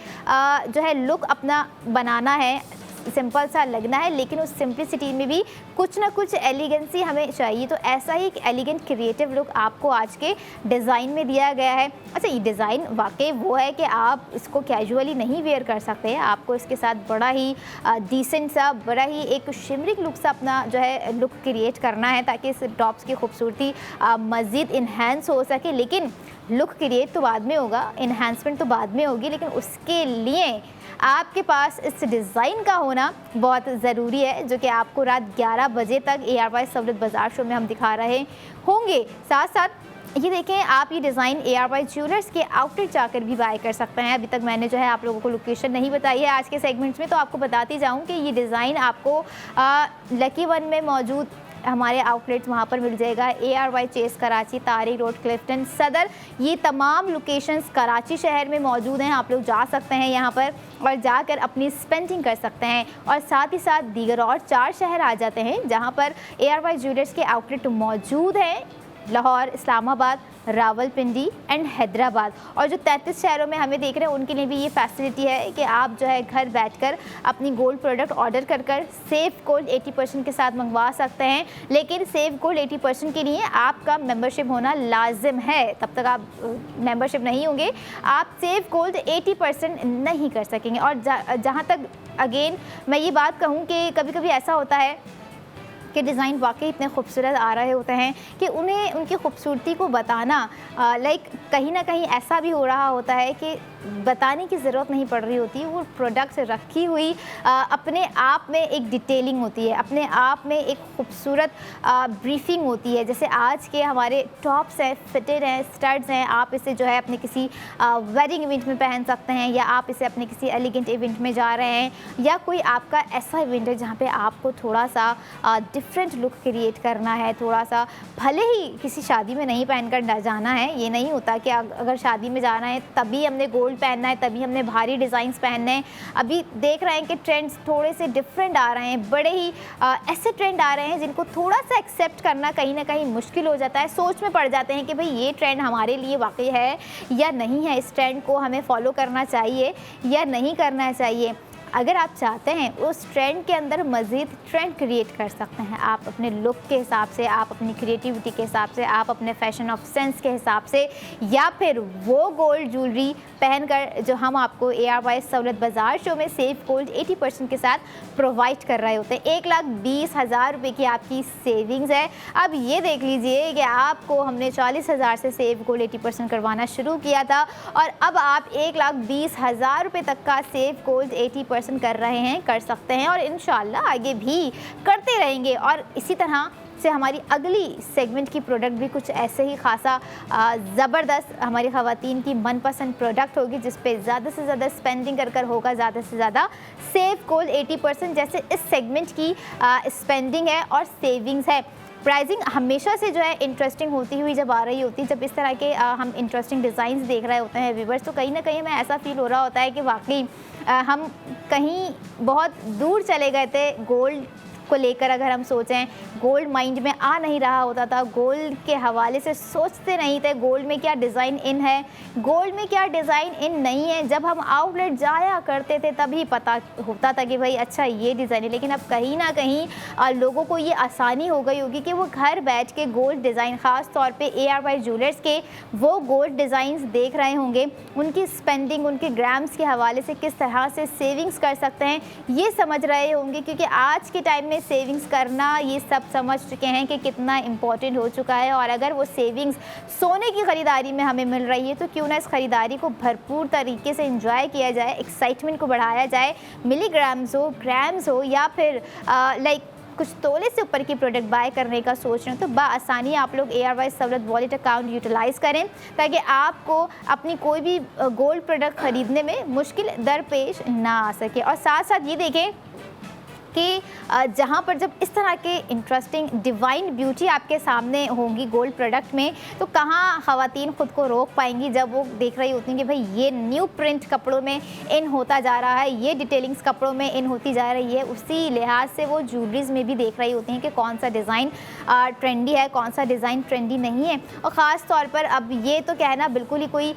जो है लुक अपना बनाना है, सिंपल सा लगना है, लेकिन उस सिंपलिसिटी में भी कुछ ना कुछ एलिगेंसी हमें चाहिए। तो ऐसा ही एक एलिगेंट क्रिएटिव लुक आपको आज के डिज़ाइन में दिया गया है। अच्छा, ये डिज़ाइन वाकई वो है कि आप इसको कैजुअली नहीं वेयर कर सकते हैं, आपको इसके साथ बड़ा ही डिसेंट सा, बड़ा ही एक शिमरिंग लुक सा अपना जो है लुक क्रिएट करना है ताकि इस टॉप्स की खूबसूरती मज़ीद इन्हेंस हो सके। लेकिन लुक क्रिएट तो बाद में होगा, इन्हेंसमेंट तो बाद में होगी, लेकिन उसके लिए आपके पास इस डिज़ाइन का होना बहुत ज़रूरी है, जो कि आपको रात 11 बजे तक ARY सहूलत बाज़ार शो में हम दिखा रहे होंगे। साथ साथ ये देखें, आप ये डिज़ाइन ARY ज्वेलर्स के आउटलेट जाकर भी बाय कर सकते हैं। अभी तक मैंने जो है आप लोगों को लोकेशन नहीं बताई है आज के सेगमेंट्स में, तो आपको बताती जाऊँ कि ये डिज़ाइन आपको लकी वन में मौजूद हमारे आउटलेट्स वहाँ पर मिल जाएगा। ARY चेस कराची, तारिक रोड, क्लिफ्टन, सदर, ये तमाम लोकेशंस कराची शहर में मौजूद हैं। आप लोग जा सकते हैं यहाँ पर और जाकर अपनी स्पेंडिंग कर सकते हैं। और साथ ही साथ दीगर और 4 शहर आ जाते हैं जहाँ पर ARY ज्वेलर्स के आउटलेट मौजूद हैं। लाहौर, इस्लामाबाद, रावलपिंडी एंड हैदराबाद। और जो 33 शहरों में हमें देख रहे हैं उनके लिए भी ये फैसिलिटी है कि आप जो है घर बैठकर अपनी गोल्ड प्रोडक्ट ऑर्डर कर सेफ गोल्ड 80% के साथ मंगवा सकते हैं। लेकिन सेफ गोल्ड 80% के लिए आपका मेंबरशिप होना लाजिम है। तब तक आप मेंबरशिप नहीं होंगे आप सेफ गोल्ड 80% नहीं कर सकेंगे। और जहाँ तक अगेन मैं ये बात कहूँ कि कभी कभी ऐसा होता है कि डिज़ाइन वाकई इतने खूबसूरत आ रहे होते हैं कि उन्हें उनकी खूबसूरती को बताना लाइक कहीं ना कहीं ऐसा भी हो रहा होता है कि बताने की ज़रूरत नहीं पड़ रही होती। वो प्रोडक्ट रखी हुई अपने आप में एक डिटेलिंग होती है, अपने आप में एक खूबसूरत ब्रीफिंग होती है। जैसे आज के हमारे टॉप्स हैं, फिटेड हैं, स्टड्स हैं, आप इसे जो है अपने किसी वेडिंग इवेंट में पहन सकते हैं, या आप इसे अपने किसी एलिगेंट इवेंट में जा रहे हैं, या कोई आपका ऐसा इवेंट है जहाँ पे आपको थोड़ा सा डिफरेंट लुक क्रिएट करना है, थोड़ा सा भले ही किसी शादी में नहीं पहनकर जाना है। ये नहीं होता कि अगर शादी में जाना है तभी हमने गोल्ड पहनना है, तभी हमने भारी डिज़ाइंस पहनने हैं। अभी देख रहे हैं कि ट्रेंड्स थोड़े से डिफरेंट आ रहे हैं, बड़े ही ऐसे ट्रेंड आ रहे हैं जिनको थोड़ा सा एक्सेप्ट करना कहीं ना कहीं मुश्किल हो जाता है। सोच में पड़ जाते हैं कि भाई ये ट्रेंड हमारे लिए वाकई है या नहीं है, इस ट्रेंड को हमें फॉलो करना चाहिए या नहीं करना चाहिए। अगर आप चाहते हैं उस ट्रेंड के अंदर मज़ीद ट्रेंड क्रिएट कर सकते हैं, आप अपने लुक के हिसाब से, आप अपनी क्रिएटिविटी के हिसाब से, आप अपने फैशन ऑफ सेंस के हिसाब से, या फिर वो गोल्ड ज्वेलरी पहनकर जो हम आपको ARY सहूलत बाज़ार शो में सेफ गोल्ड 80% के साथ प्रोवाइड कर रहे होते हैं। 1,20,000 रुपये की आपकी सेविंग्स है। अब ये देख लीजिए कि आपको हमने 40,000 से सेफ गोल्ड 80% करवाना शुरू किया था और अब आप 1,20,000 रुपये तक का सेफ गोल्ड 80% कर रहे हैं, कर सकते हैं और इंशाल्लाह आगे भी करते रहेंगे। और इसी तरह से हमारी अगली सेगमेंट की प्रोडक्ट भी कुछ ऐसे ही खासा ज़बरदस्त हमारी ख़वातीन की मनपसंद प्रोडक्ट होगी, जिस पे ज़्यादा से ज़्यादा स्पेंडिंग कर होगा ज़्यादा से ज़्यादा सेफ गोल्ड 80%। जैसे इस सेगमेंट की स्पेंडिंग है और सेविंग्स है। प्राइसिंग हमेशा से जो है इंटरेस्टिंग होती हुई जब आ रही होती है, जब इस तरह के हम इंटरेस्टिंग डिज़ाइंस देख रहे होते हैं व्यूवर्स, तो कहीं ना कहीं हमें ऐसा फील हो रहा होता है कि वाकई हम कहीं बहुत दूर चले गए थे गोल्ड को लेकर। अगर हम सोचें, गोल्ड माइंड में आ नहीं रहा होता था, गोल्ड के हवाले से सोचते नहीं थे गोल्ड में क्या डिज़ाइन इन है, गोल्ड में क्या डिज़ाइन इन नहीं है। जब हम आउटलेट जाया करते थे तभी पता होता था कि भाई अच्छा ये डिज़ाइन है। लेकिन अब कहीं ना कहीं लोगों को ये आसानी हो गई होगी कि वो घर बैठ के गोल्ड डिज़ाइन, ख़ास तौर पे ARY ज्वेलर्स के वो गोल्ड डिज़ाइंस देख रहे होंगे, उनकी स्पेंडिंग, उनके ग्राम्स के हवाले से किस तरह से सेविंग्स कर सकते हैं ये समझ रहे होंगे। क्योंकि आज के टाइम में सेविंग्स करना ये सब समझ चुके हैं कि कितना इम्पॉर्टेंट हो चुका है। और अगर वो सेविंग्स सोने की ख़रीदारी में हमें मिल रही है तो क्यों ना इस ख़रीदारी को भरपूर तरीके से एंजॉय किया जाए, एक्साइटमेंट को बढ़ाया जाए। मिलीग्राम्स हो, ग्राम्स हो, या फिर लाइक कुछ तोले से ऊपर की प्रोडक्ट बाय करने का सोच रहे हैं तो बाआसानी आप लोग ARY Sahulat wallet account utilise करें, ताकि आपको अपनी कोई भी गोल्ड प्रोडक्ट ख़रीदने में मुश्किल दरपेश ना आ सके। और साथ साथ ये देखें कि जहाँ पर जब इस तरह के इंटरेस्टिंग डिवाइन ब्यूटी आपके सामने होंगी गोल्ड प्रोडक्ट में, तो कहाँ ख़वातीन ख़ुद को रोक पाएंगी जब वो देख रही होती हैं कि भाई ये न्यू प्रिंट कपड़ों में इन होता जा रहा है, ये डिटेलिंग्स कपड़ों में इन होती जा रही है। उसी लिहाज से वो ज्वेलरीज़ में भी देख रही होती हैं कि कौन सा डिज़ाइन ट्रेंडी है, कौन सा डिज़ाइन ट्रेंडी नहीं है। और ख़ास तौर पर अब ये तो कहना बिल्कुल ही कोई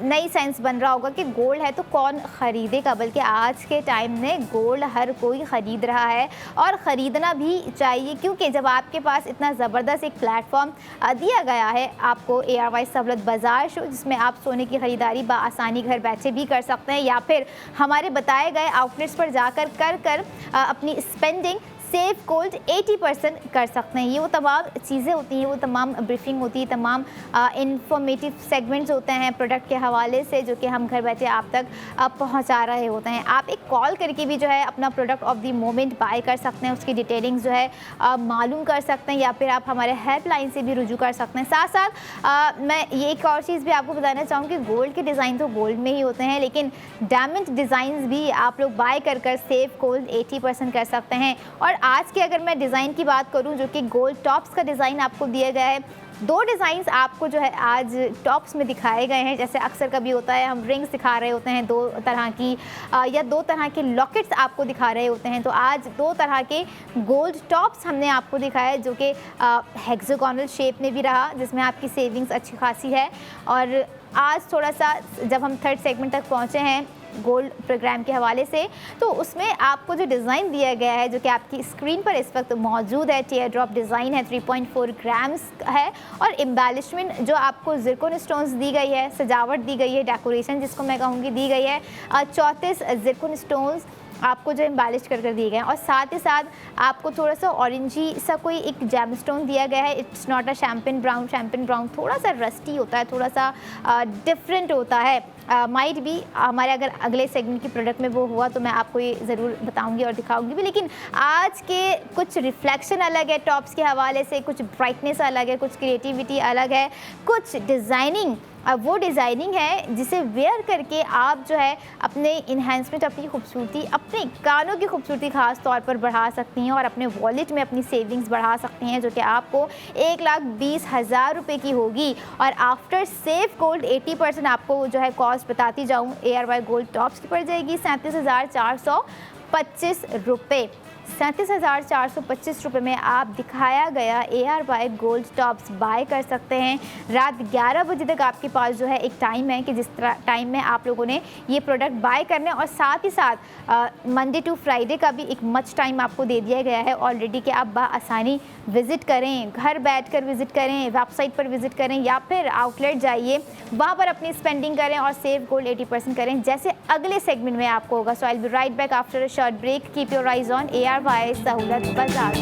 नई सेंस बन रहा होगा कि गोल्ड है तो कौन ख़रीदेगा, बल्कि आज के टाइम में गोल्ड हर कोई ख़रीद रहा है और ख़रीदना भी चाहिए। क्योंकि जब आपके पास इतना ज़बरदस्त एक प्लेटफॉर्म दिया गया है आपको ARY सहूलत बाज़ार शो, जिसमें आप सोने की ख़रीदारी बाआसानी घर बैठे भी कर सकते हैं, या फिर हमारे बताए गए आउटलेट्स पर जाकर कर अपनी स्पेंडिंग सेफ गोल्ड 80% कर सकते हैं। ये वो तमाम चीज़ें होती हैं, वो तमाम ब्रीफिंग होती है, तमाम इंफॉर्मेटिव सेगमेंट्स होते हैं प्रोडक्ट के हवाले से, जो कि हम घर बैठे आप तक पहुंचा रहे होते हैं। आप एक कॉल करके भी जो है अपना product of the moment bye कर सकते हैं, उसकी डिटेलिंग्स जो है मालूम कर सकते हैं, या फिर आप हमारे हेल्पलाइन से भी रुजू कर सकते हैं। साथ साथ मैं ये एक और चीज़ भी आपको बताना चाहूँगी, गोल्ड के डिज़ाइन तो गोल्ड में ही होते हैं, लेकिन डायमंड डिज़ाइंस भी आप लोग बाय कर सेफ गोल्ड 80% कर सकते हैं। और आज के अगर मैं डिज़ाइन की बात करूं, जो कि गोल्ड टॉप्स का डिज़ाइन आपको दिया गया है, दो डिज़ाइंस आपको जो है आज टॉप्स में दिखाए गए हैं। जैसे अक्सर कभी होता है हम रिंग्स दिखा रहे होते हैं दो तरह की या दो तरह के लॉकेट्स आपको दिखा रहे होते हैं, तो आज दो तरह के गोल्ड टॉप्स हमने आपको दिखाया जो कि हेक्सागोनल शेप में भी रहा, जिसमें आपकी सेविंग्स अच्छी खासी है। और आज थोड़ा सा जब हम थर्ड सेगमेंट तक पहुँचे हैं गोल्ड प्रोग्राम के हवाले से, तो उसमें आपको जो डिज़ाइन दिया गया है जो कि आपकी स्क्रीन पर इस वक्त मौजूद है, टीयर ड्रॉप डिज़ाइन है, 3.4 ग्राम्स है। और एम्बेलिशमेंट जो आपको ज़िरकॉन स्टोन्स दी गई है, सजावट दी गई है, डेकोरेशन जिसको मैं कहूँगी दी गई है, 34 ज़िरकॉन स्टोन्स आपको जो एम्बेलिश कर डिए गए हैं। और साथ ही साथ आपको थोड़ा सा ऑरेंजी सा कोई एक जेमस्टोन दिया गया है। It's not a champagne brown थोड़ा सा रस्टी होता है, थोड़ा सा डिफरेंट होता है। माइट भी हमारे अगर अगले सेगमेंट की प्रोडक्ट में वो हुआ तो मैं आपको ये ज़रूर बताऊंगी और दिखाऊंगी भी। लेकिन आज के कुछ रिफ्लेक्शन अलग है टॉप्स के हवाले से, कुछ ब्राइटनेस अलग है, कुछ क्रिएटिविटी अलग है, कुछ डिज़ाइनिंग वो डिज़ाइनिंग है जिसे वेयर करके आप जो है अपने इन्हेंसमेंट, अपनी खूबसूरती, अपने कानों की खूबसूरती ख़ास तौर पर बढ़ा सकती हैं और अपने वॉलेट में अपनी सेविंग्स बढ़ा सकती हैं, जो कि आपको 1,20,000 रुपये की होगी। और आफ्टर सेफ गोल्ड 80% आपको जो है कॉस्ट बताती जाऊँ, ARY गोल्ड टॉप्स की पड़ जाएगी 37,425 रुपये। 37,425 रुपये में आप दिखाया गया ARY गोल्ड टॉप्स बाय कर सकते हैं। रात 11 बजे तक आपके पास जो है एक टाइम है कि जिस टाइम में आप लोगों ने ये प्रोडक्ट बाय करने, और साथ ही साथ मंडे टू फ्राइडे का भी एक मच टाइम आपको दे दिया गया है ऑलरेडी कि आप बआसानी विज़िट करें, घर बैठकर विज़िट करें, वेबसाइट पर विज़िट करें या फिर आउटलेट जाइए, वहाँ पर अपनी स्पेंडिंग करें और सेव गोल्ड 80% करें, जैसे अगले सेगमेंट में आपको होगा। So I will be right back after a short break. Keep your eyes on ARY Sahulat बाजार।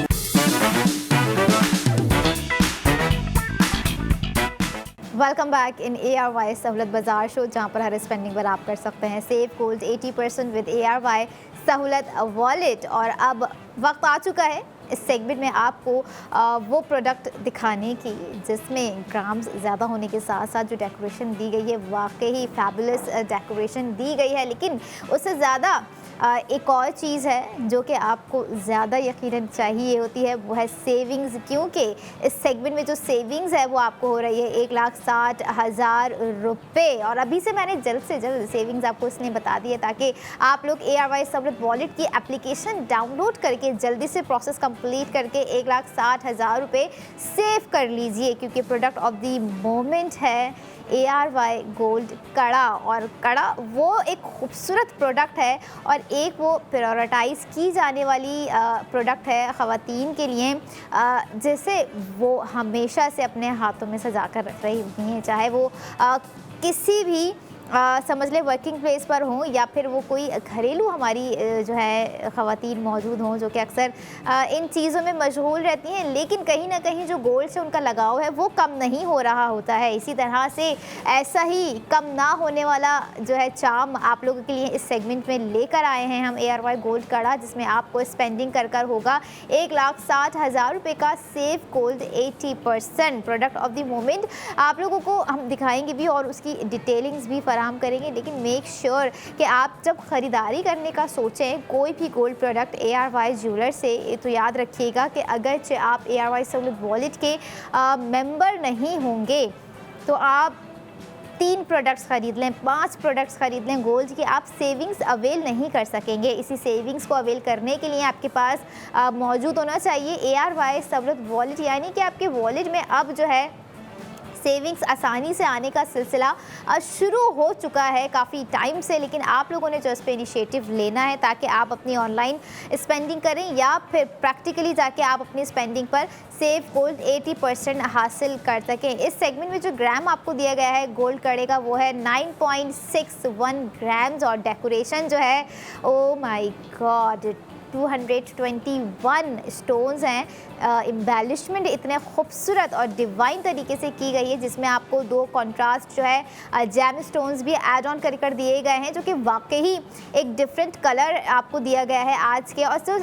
Welcome back in ARY Sahulat बाजार शो, जहाँ पर हर स्पेंडिंग पर आप कर सकते हैं save gold 80% with ARY Sahulat wallet. और अब वक्त आ चुका है इस सेगमेंट में आपको वो प्रोडक्ट दिखाने की जिसमें ग्राम्स ज़्यादा होने के साथ साथ जो डेकोरेशन दी गई है वाकई फैबुलस डेकोरेशन दी गई है। लेकिन उससे ज़्यादा एक और चीज़ है जो कि आपको ज़्यादा यकीनन चाहिए होती है, वो है सेविंग्स, क्योंकि इस सेगमेंट में जो सेविंग्स है वो आपको हो रही है 1,60,000 रुपये। और अभी से मैंने जल्द से जल्द सेविंग्स आपको इसलिए बता दी है ताकि आप लोग ARY सहूलत वॉलेट की एप्लीकेशन डाउनलोड करके जल्दी से प्रोसेस कंप्लीट करके 1,60,000 रुपये सेव कर लीजिए, क्योंकि प्रोडक्ट ऑफ द मोमेंट है ARY गोल्ड कड़ा। और कड़ा वो एक खूबसूरत प्रोडक्ट है और एक वो प्रायोरिटाइज़ की जाने वाली प्रोडक्ट है ख़वातीन के लिए, जैसे वो हमेशा से अपने हाथों में सजा कर रख रही हुई हैं, चाहे वो किसी भी समझ लें वर्किंग प्लेस पर हों या फिर वो कोई घरेलू हमारी जो है ख़वातीन मौजूद हों जो कि अक्सर इन चीज़ों में मशगूल रहती हैं, लेकिन कहीं ना कहीं जो गोल्ड से उनका लगाव है वो कम नहीं हो रहा होता है। इसी तरह से ऐसा ही कम ना होने वाला जो है चार्म आप लोगों के लिए इस सेगमेंट में लेकर आए हैं हम, ARY गोल्ड कड़ा, जिसमें आपको स्पेंडिंग कर होगा 1,60,000 रुपये का save gold 80% product of the moment आप लोगों को हम दिखाएंगे भी और उसकी डिटेलिंग्स भी फराहम करेंगे। लेकिन मेक श्योर कि आप जब ख़रीदारी करने का सोचें कोई भी गोल्ड प्रोडक्ट ARY ज्वेलर से, तो याद रखिएगा कि अगर आप ARY सहूलत वॉलेट के मेंबर नहीं होंगे तो आप 3 प्रोडक्ट्स ख़रीद लें, 5 प्रोडक्ट्स ख़रीद लें गोल्ड की, आप सेविंग्स अवेल नहीं कर सकेंगे। इसी सेविंग्स को अवेल करने के लिए आपके पास मौजूद होना चाहिए ARY सहूलत वॉलेट, यानी कि आपके वॉलेट में अब जो है सेविंग्स आसानी से आने का सिलसिला शुरू हो चुका है काफ़ी टाइम से। लेकिन आप लोगों ने जो इस पर इनिशिएटिव लेना है ताकि आप अपनी ऑनलाइन स्पेंडिंग करें या फिर प्रैक्टिकली जाके आप अपनी स्पेंडिंग पर सेव गोल्ड 80% हासिल कर सकें। इस सेगमेंट में जो ग्राम आपको दिया गया है गोल्ड कड़े का वो है 9.61 ग्राम्स और डेकोरेशन जो है ओ माय गॉड 221 स्टोन्स हैं। एम्बेलिशमेंट इतने खूबसूरत और डिवाइन तरीके से की गई है जिसमें आपको 2 कॉन्ट्रास्ट जो है जैम स्टोन्स भी ऐड ऑन कर दिए गए हैं जो कि वाकई एक डिफरेंट कलर आपको दिया गया है आज के। और जो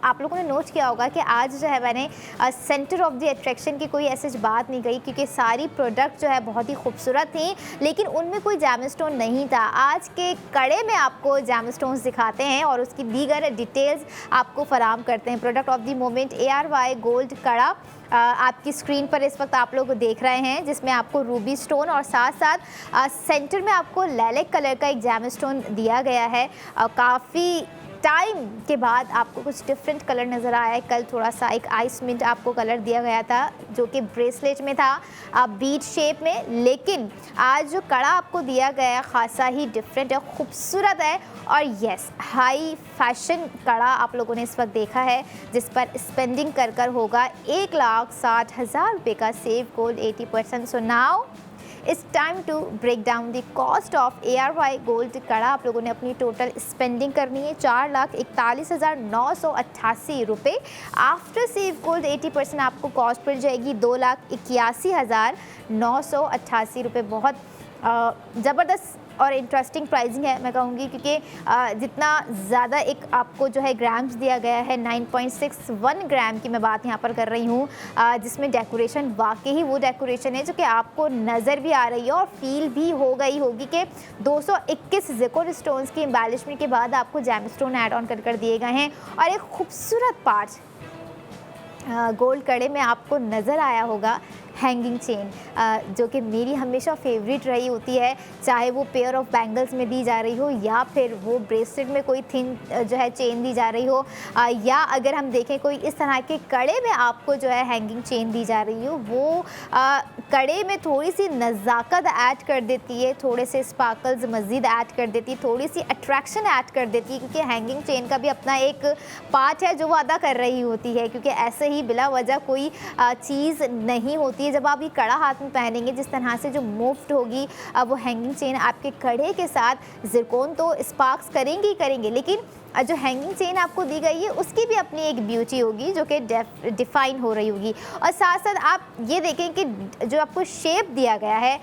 आप लोगों ने नोट किया होगा कि आज जो है मैंने सेंटर ऑफ द अट्रैक्शन की कोई ऐसी बात नहीं कही, क्योंकि सारी प्रोडक्ट जो है बहुत ही खूबसूरत थी लेकिन उनमें कोई जैम स्टोन नहीं था। आज के कड़े में आपको जैम स्टोन्स दिखाते हैं और उसकी दीगर डिटेल डिटेल्स आपको फराहम करते हैं। Product of the moment ARY gold कड़ा आपकी स्क्रीन पर इस वक्त आप लोग देख रहे हैं, जिसमें आपको रूबी स्टोन और साथ साथ सेंटर में आपको लैलेक कलर का एक जैम स्टोन दिया गया है। काफ़ी टाइम के बाद आपको कुछ डिफरेंट कलर नज़र आया है। कल थोड़ा सा एक आइस मिंट आपको कलर दिया गया था जो कि ब्रेसलेट में था बीट शेप में, लेकिन आज जो कड़ा आपको दिया गया है ख़ासा ही डिफरेंट है, खूबसूरत है और यस हाई फैशन कड़ा आप लोगों ने इस वक्त देखा है, जिस पर स्पेंडिंग कर कर होगा 1,60,000 रुपये का save gold 80%। So now it's time to break down the cost of ARY gold कड़ा। आप लोगों ने अपनी टोटल स्पेंडिंग करनी है 4,41,988 रुपये। आफ्टर सेव गोल्ड 80% आपको कॉस्ट पड़ जाएगी 2,81,988 रुपये। बहुत ज़बरदस्त और इंटरेस्टिंग प्राइसिंग है मैं कहूँगी, क्योंकि जितना ज़्यादा एक आपको जो है ग्राम्स दिया गया है 9.61 ग्राम की मैं बात यहाँ पर कर रही हूँ, जिसमें डेकोरेशन वाकई ही वो डेकोरेशन है जो कि आपको नज़र भी आ रही है और फील भी हो गई होगी कि 221 ज़िरकॉन स्टोन्स की एम्बेलिशमेंट के बाद आपको जैम स्टोन ऐड ऑन कर दिए गए हैं और एक खूबसूरत पार्ट गोल्ड कड़े में आपको नज़र आया होगा हैंगिंग चेन, जो कि मेरी हमेशा फेवरेट रही होती है, चाहे वो पेयर ऑफ बैंगल्स में दी जा रही हो या फिर वो ब्रेसलेट में कोई थिन जो है चेन दी जा रही हो, या अगर हम देखें कोई इस तरह के कड़े में आपको जो है हैंगिंग चेन दी जा रही हो, वो कड़े में थोड़ी सी नज़ाकत ऐड कर देती है, थोड़े से स्पार्कल्स मज़ीद ऐड कर देती है, थोड़ी सी अट्रैक्शन ऐड कर देती है, क्योंकि हैंगिंग चेन का भी अपना एक पार्ट है जो वो अदा कर रही होती है, क्योंकि ऐसे ही बिला वजह कोई चीज़ नहीं होती है। जब आप ये कड़ा हाथ में पहनेंगे, जिस तरह से जो मुफ्त होगी वो हैंगिंग चेन आपके कड़े के साथ, ज़िरकॉन तो स्पार्क्स करेंगे ही करेंगे, लेकिन जो हैंगिंग चेन आपको दी गई है उसकी भी अपनी एक ब्यूटी होगी जो कि डिफ़ाइन हो रही होगी। और साथ साथ आप ये देखें कि जो आपको शेप दिया गया है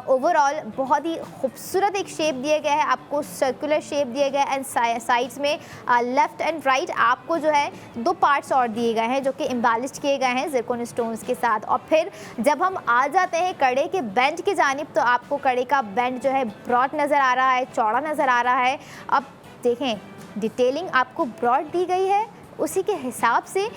ओवरऑल बहुत ही खूबसूरत एक शेप दिया गया है, आपको सर्कुलर शेप दिया गया है एंड साइड्स में लेफ़्ट एंड राइट आपको जो है 2 पार्ट्स और दिए गए हैं जो कि एम्बेलिश्ड किए गए हैं ज़िरकॉन स्टोन्स के साथ। और फिर जब हम आ जाते हैं कड़े के बेंड की जानिब, तो आपको कड़े का बेंड जो है ब्रॉड नज़र आ रहा है, चौड़ा नज़र आ रहा है। अब देखें डिटेलिंग आपको ब्रॉड दी गई है, उसी के हिसाब से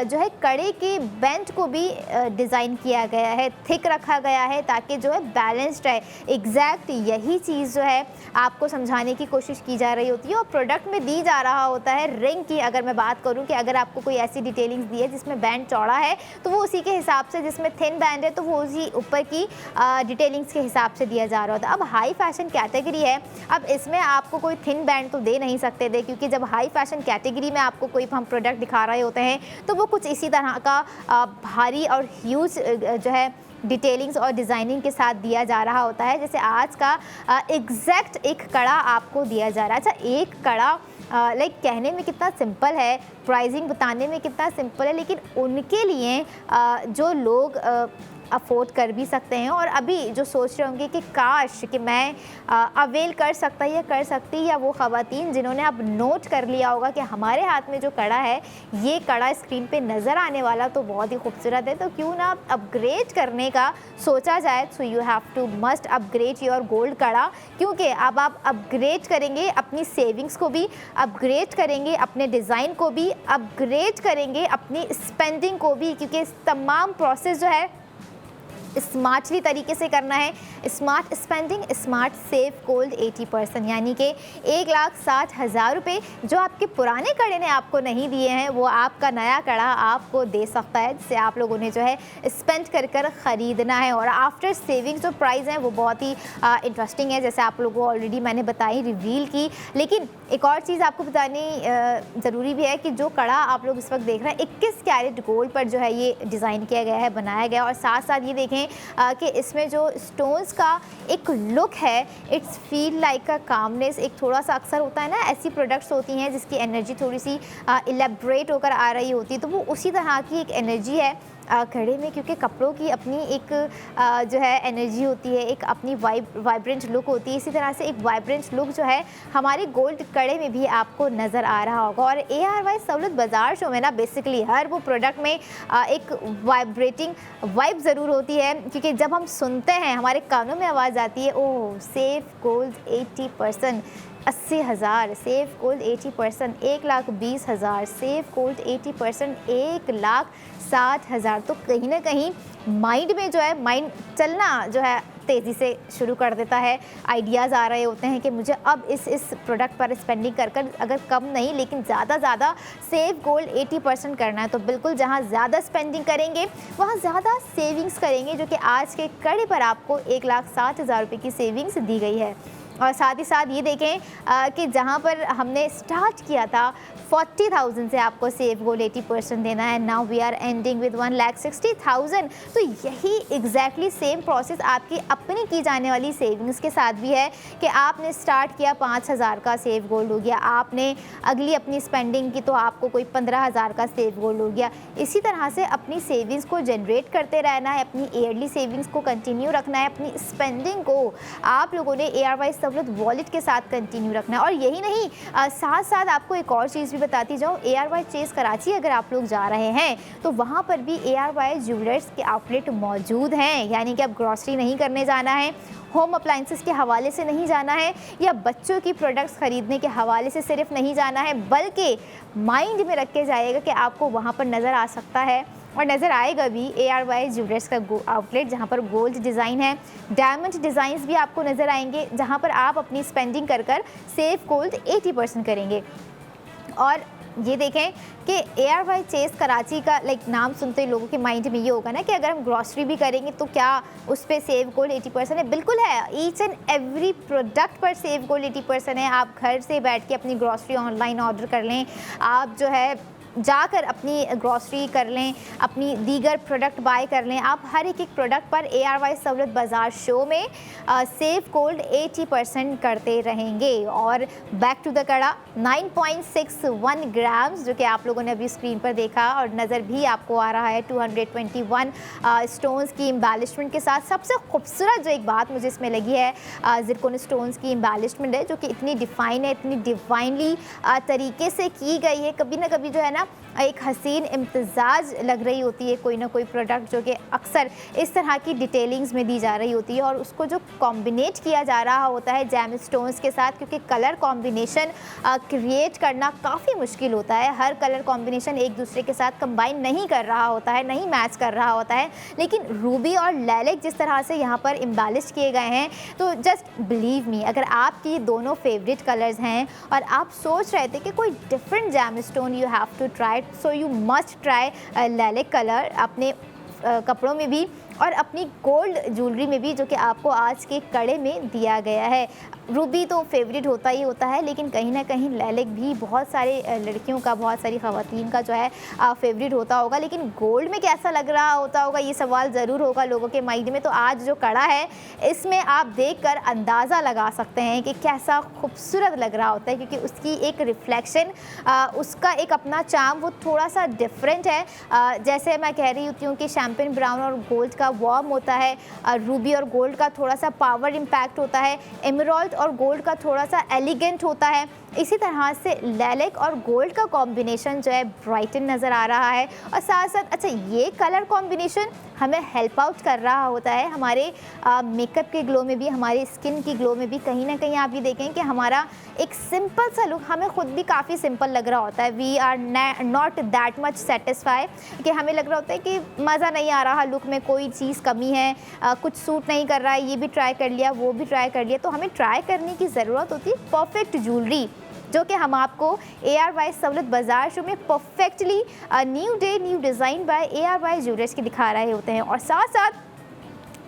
जो है कड़े के बेंड को भी डिज़ाइन किया गया है, थिक रखा गया है ताकि जो है बैलेंस्ड है। एग्जैक्ट यही चीज़ जो है आपको समझाने की कोशिश की जा रही होती है और प्रोडक्ट में दी जा रहा होता है। रिंग की अगर मैं बात करूं कि अगर आपको कोई ऐसी डिटेलिंग्स दी है जिसमें बैंड चौड़ा है तो वो उसी के हिसाब से, जिसमें थिन बैंड है तो वो उसी ऊपर की डिटेलिंग्स के हिसाब से दिया जा रहा होता है। अब हाई फैशन कैटेगरी है, अब इसमें आपको कोई थिन बैंड तो दे नहीं सकते थे, क्योंकि जब हाई फैशन कैटेगरी में आपको कोई हम प्रोडक्ट दिखा रहे होते हैं तो वो कुछ इसी तरह का भारी और ह्यूज जो है डिटेलिंग्स और डिज़ाइनिंग के साथ दिया जा रहा होता है। जैसे आज का एग्जैक्ट एक कड़ा आपको दिया जा रहा है। अच्छा, एक कड़ा लाइक कहने में कितना सिंपल है, प्राइसिंग बताने में कितना सिंपल है, लेकिन उनके लिए जो लोग अफोर्ड कर भी सकते हैं और अभी जो सोच रहे होंगे कि काश कि मैं अवेल कर सकता या कर सकती, या वो ख़वातीन जिन्होंने अब नोट कर लिया होगा कि हमारे हाथ में जो कड़ा है, ये कड़ा स्क्रीन पे नज़र आने वाला तो बहुत ही खूबसूरत है, तो क्यों ना अपग्रेड करने का सोचा जाए। So you have to must upgrade your gold कड़ा, क्योंकि अब आप अपग्रेड करेंगे अपनी सेविंग्स को भी, अपग्रेड करेंगे अपने डिज़ाइन को भी, अपग्रेड करेंगे अपनी स्पेंडिंग को भी, क्योंकि इस तमाम प्रोसेस जो है स्मार्टली तरीके से करना है। Smart spending, smart save gold 80%, यानी कि 1,60,000 रुपये जो आपके पुराने कड़े ने आपको नहीं दिए हैं वो आपका नया कड़ा आपको दे सकता है, जिसे आप लोगों ने जो है स्पेंड कर कर ख़रीदना है। और आफ्टर सेविंग जो प्राइस है वो बहुत ही इंटरेस्टिंग है, जैसे आप लोगों को ऑलरेडी मैंने बताई, रिवील की। लेकिन एक और चीज़ आपको बतानी ज़रूरी भी है कि जो कड़ा आप लोग इस वक्त देख रहे हैं 21 कैरेट गोल्ड पर जो है ये डिज़ाइन किया गया है, बनाया गया। और साथ साथ ये देखें कि इसमें जो स्टोन्स का एक लुक है, it's feel like a calmness. एक थोड़ा सा अक्सर होता है ना, ऐसी प्रोडक्ट्स होती हैं जिसकी एनर्जी थोड़ी सी इलेबरेट होकर आ रही होती है, तो वो उसी तरह की एक एनर्जी है कड़े में, क्योंकि कपड़ों की अपनी एक जो है एनर्जी होती है, एक अपनी वाइब्रेंट लुक होती है। इसी तरह से एक वाइब्रेंट लुक जो है हमारे गोल्ड कड़े में भी आपको नज़र आ रहा होगा। और ARY सहूलत बाज़ार शो में ना बेसिकली हर वो प्रोडक्ट में एक वाइब्रेटिंग वाइब ज़रूर होती है, क्योंकि जब हम सुनते हैं हमारे कानों में आवाज़ आती है, oh safe gold 80%, 80,000 save gold 80%, 1,20,000 save gold 80%, 1,60,000। तो कहीं ना कहीं माइंड में जो है, माइंड चलना जो है तेज़ी से शुरू कर देता है। आइडियाज़ आ रहे होते हैं कि मुझे अब इस प्रोडक्ट पर स्पेंडिंग कर कर अगर कम नहीं लेकिन ज़्यादा सेव गोल्ड 80% करना है। तो बिल्कुल जहां ज़्यादा स्पेंडिंग करेंगे वहां ज़्यादा सेविंग्स करेंगे, जो कि आज के कड़े पर आपको 1,60,000 रुपये की सेविंग्स दी गई है। और साथ ही साथ ये देखें कि जहाँ पर हमने स्टार्ट किया था 40,000 से आपको सेव गोल्ड 80% देना है, now we are ending with 1,60,000। तो यही एग्जैक्टली सेम प्रोसेस आपकी अपनी की जाने वाली सेविंग्स के साथ भी है कि आपने स्टार्ट किया 5,000 का सेव गोल्ड हो गया, आपने अगली अपनी स्पेंडिंग की तो आपको कोई 15,000 का सेव गोल्ड हो गया। इसी तरह से अपनी सेविंग्स को जनरेट करते रहना है, अपनी ईयरली सेविंग्स को कंटिन्यू रखना है, अपनी स्पेंडिंग को आप लोगों ने ARY सहूलत वॉलेट के साथ कंटिन्यू रखना है। और यही नहीं, साथ साथ आपको एक और चीज़ भी बताती जाऊँ, ARY चेस कराची अगर आप लोग जा रहे हैं तो वहाँ पर भी ARY ज्वेलर्स के आउटलेट मौजूद हैं। यानी कि अब ग्रॉसरी नहीं करने जाना है, होम अप्लाइंसेस के हवाले से नहीं जाना है, या बच्चों की प्रोडक्ट्स ख़रीदने के हवाले से सिर्फ नहीं जाना है, बल्कि माइंड में रख के जाइएगा कि आपको वहाँ पर नज़र आ सकता है और नज़र आएगा भी ARY ज्वेलर्स का आउटलेट, जहाँ पर गोल्ड डिज़ाइन है, डायमंड डिज़ाइंस भी आपको नज़र आएंगे, जहाँ पर आप अपनी स्पेंडिंग कर कर सेव गोल्ड 80% करेंगे। और ये देखें कि ARY चेस कराची का नाम सुनते ही लोगों के माइंड में ये होगा ना कि अगर हम ग्रॉसरी भी करेंगे तो क्या उस पर सेव गोल्ड 80% है? बिल्कुल है, ईच एंड एवरी प्रोडक्ट पर सेव गोल्ड 80% है। आप घर से बैठ के अपनी ग्रॉसरी ऑनलाइन ऑर्डर कर लें, आप जो है जाकर अपनी ग्रॉसरी कर लें, अपनी दीगर प्रोडक्ट बाय कर लें, आप हर एक प्रोडक्ट पर ARY सहूलत बाज़ार शो में सेव गोल्ड 80% करते रहेंगे। और बैक टू द कड़ा 9.61 ग्राम्स, जो कि आप लोगों ने अभी स्क्रीन पर देखा और नज़र भी आपको आ रहा है, 221 स्टोन्स की एम्बेलिशमेंट के साथ। सबसे खूबसूरत जो एक बात मुझे इसमें लगी है, ज़िरकोन स्टोन्स की एम्बेलिशमेंट है, जो कि इतनी डिफ़ाइन है, इतनी डिवाइनली तरीके से की गई है। कभी ना कभी जो है ना एक हसीन इम्तिजाज लग रही होती है कोई ना कोई प्रोडक्ट, जो कि अक्सर इस तरह की डिटेलिंग्स में दी जा रही होती है, और उसको जो कॉम्बिनेट किया जा रहा होता है जेम स्टोन्स के साथ, क्योंकि कलर कॉम्बिनेशन क्रिएट करना काफ़ी मुश्किल होता है। हर कलर कॉम्बिनेशन एक दूसरे के साथ कंबाइन नहीं कर रहा होता है, नहीं मैच कर रहा होता है, लेकिन रूबी और लैलिक जिस तरह से यहाँ पर इम्बेलिश किए गए हैं, तो जस्ट बिलीव मी, अगर आपकी दोनों फेवरेट कलर्स हैं और आप सोच रहे थे कि कोई different gem stone you have to try, so you must try lilac colour अपने कपड़ों में भी और अपनी गोल्ड ज्वेलरी में भी, जो कि आपको आज के कड़े में दिया गया है। रूबी तो फेवरेट होता ही होता है, लेकिन कहीं ना कहीं लैलिक भी बहुत सारे लड़कियों का, बहुत सारी ख़वातीन का जो है फेवरेट होता होगा। लेकिन गोल्ड में कैसा लग रहा होता होगा, ये सवाल ज़रूर होगा लोगों के माइंड में। तो आज जो कड़ा है इसमें आप देखकर अंदाज़ा लगा सकते हैं कि कैसा खूबसूरत लग रहा होता है, क्योंकि उसकी एक रिफ्लेक्शन, उसका एक अपना चार्म वो थोड़ा सा डिफरेंट है। जैसे मैं कह रही होती हूँ कि शैम्पेन ब्राउन और गोल्ड का वार्म होता है, रूबी और गोल्ड का थोड़ा सा पावर इम्पैक्ट होता है, एमराल्ड और गोल्ड का थोड़ा सा एलिगेंट होता है। इसी तरह से लैलिक और गोल्ड का कॉम्बिनेशन जो है ब्राइटन नज़र आ रहा है। और साथ साथ अच्छा, ये कलर कॉम्बिनेशन हमें हेल्प आउट कर रहा होता है हमारे मेकअप के ग्लो में भी, हमारी स्किन की ग्लो में भी। कहीं ना कहीं आप ये देखें कि हमारा एक सिंपल सा लुक हमें खुद भी काफ़ी सिंपल लग रहा होता है। We are not that much satisfy, कि हमें लग रहा होता है कि मज़ा नहीं आ रहा, लुक में कोई चीज़ कमी है, कुछ सूट नहीं कर रहा है, ये भी ट्राई कर लिया, वो भी ट्राई कर लिया। तो हमें ट्राई करने की ज़रूरत होती है परफेक्ट ज्वेलरी, जो कि हम आपको ARY सहूलत बाज़ार शो में perfectly new day new design by ARY jewellers की दिखा रहे होते हैं। और साथ साथ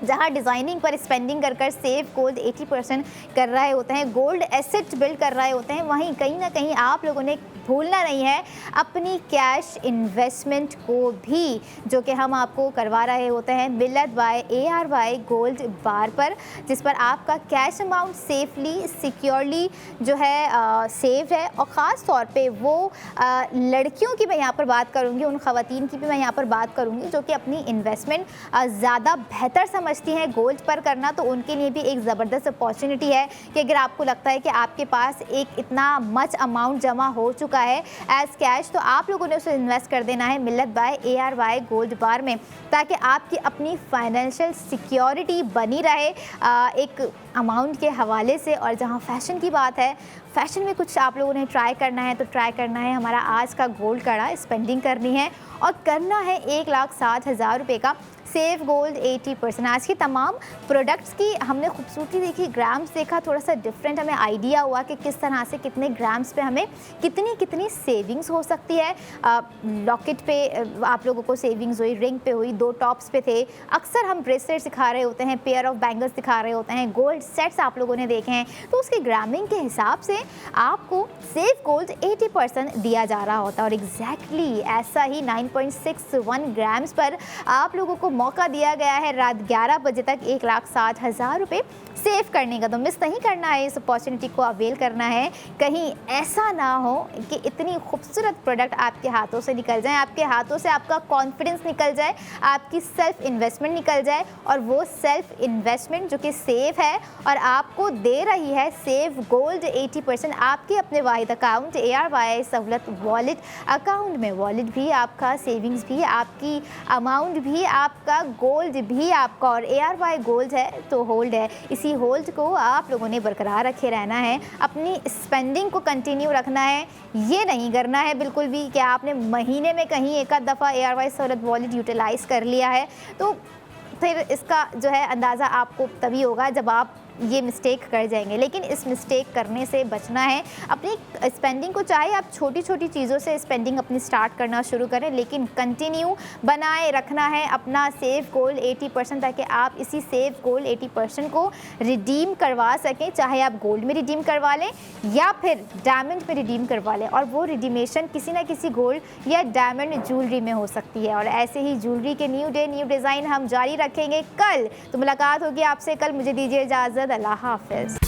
जहां डिज़ाइनिंग पर स्पेंडिंग कर कर सेव गोल्ड 80% कर रहे होते हैं, गोल्ड एसेट बिल्ड कर रहे होते हैं, वहीं कहीं ना कहीं आप लोगों ने भूलना नहीं है अपनी कैश इन्वेस्टमेंट को भी, जो कि हम आपको करवा रहे होते हैं मिल्लत बाय ARY गोल्ड बार पर, जिस पर आपका कैश अमाउंट सेफली सिक्योरली जो है सेव है। और ख़ास तौर पे वो लड़कियों की मैं यहाँ पर बात करूँगी, उन ख़वातीन की भी मैं यहाँ पर बात करूँगी जो कि अपनी इन्वेस्टमेंट ज़्यादा बेहतर समझती हैं गोल्ड पर करना। तो उनके लिए भी एक ज़बरदस्त अपॉर्चुनिटी है कि अगर आपको लगता है कि आपके पास एक इतना मच अमाउंट जमा हो चुका चुका है एज कैश, तो आप लोगों ने उसे इन्वेस्ट कर देना है मिल्लत बाय ARY गोल्ड बार में, ताकि आपकी अपनी फाइनेंशियल सिक्योरिटी बनी रहे एक अमाउंट के हवाले से। और जहाँ फैशन की बात है, फैशन में कुछ आप लोगों ने ट्राई करना है तो ट्राई करना है हमारा आज का गोल्ड कड़ा, स्पेंडिंग करनी है और करना है 1,60,000 रुपये का सेफ गोल्ड 80%। आज की तमाम प्रोडक्ट्स की हमने खूबसूरती देखी, ग्राम्स देखा, थोड़ा सा डिफरेंट हमें आइडिया हुआ कि किस तरह से कितने ग्राम्स पे हमें कितनी सेविंग्स हो सकती है। लॉकेट पे आप लोगों को सेविंग्स हुई, रिंग पे हुई, 2 टॉप्स पे थे, अक्सर हम ब्रेसलेट दिखा रहे होते हैं, पेयर ऑफ बैंगल्स दिखा रहे होते हैं, गोल्ड सेट्स आप लोगों ने देखे हैं, तो उसकी ग्रामिंग के हिसाब से आपको सेफ गोल्ड 80% दिया जा रहा होता है। और एग्जैक्टली ऐसा ही 9.61 ग्राम्स पर आप लोगों को मौका दिया गया है रात 11 बजे तक 1,60,000 रुपये सेव करने का। तो मिस नहीं करना है, इस अपॉर्चुनिटी को अवेल करना है। कहीं ऐसा ना हो कि इतनी खूबसूरत प्रोडक्ट आपके हाथों से निकल जाए, आपके हाथों से आपका कॉन्फिडेंस निकल जाए, आपकी सेल्फ इन्वेस्टमेंट निकल जाए, और वो सेल्फ इन्वेस्टमेंट जो कि सेफ है और आपको दे रही है सेफ गोल्ड 80% आपके अपने वाहिद account ARY Sahulat wallet account में। वॉलेट भी आपका, सेविंग्स भी आपकी, अमाउंट भी आपका, गोल्ड भी आपका, और ARY गोल्ड है तो होल्ड है। इसी होल्ड को आप लोगों ने बरकरार रखे रहना है, अपनी स्पेंडिंग को कंटिन्यू रखना है। ये नहीं करना है बिल्कुल भी कि आपने महीने में कहीं एक आध दफ़ा ARY सहूलत वॉलेट यूटिलाइज़ कर लिया है, तो फिर इसका जो है अंदाज़ा आपको तभी होगा जब आप ये मिस्टेक कर जाएंगे। लेकिन इस मिस्टेक करने से बचना है। अपनी स्पेंडिंग को, चाहे आप छोटी छोटी चीज़ों से स्पेंडिंग अपनी स्टार्ट करना शुरू करें, लेकिन कंटिन्यू बनाए रखना है अपना सेफ गोल्ड 80%, ताकि आप इसी सेफ गोल्ड 80% को रिडीम करवा सकें। चाहे आप गोल्ड में रिडीम करवा लें या फिर डायमंड में रिडीम करवा लें, और वो रिडीमेशन किसी ना किसी गोल्ड या डायमंड ज्वेलरी में हो सकती है। और ऐसे ही ज्वेलरी के न्यू डे न्यू डिज़ाइन हम जारी रखेंगे कल। तो मुलाकात होगी आपसे कल। मुझे दीजिए इजाज़त। अल्लाह हाफ़िज़।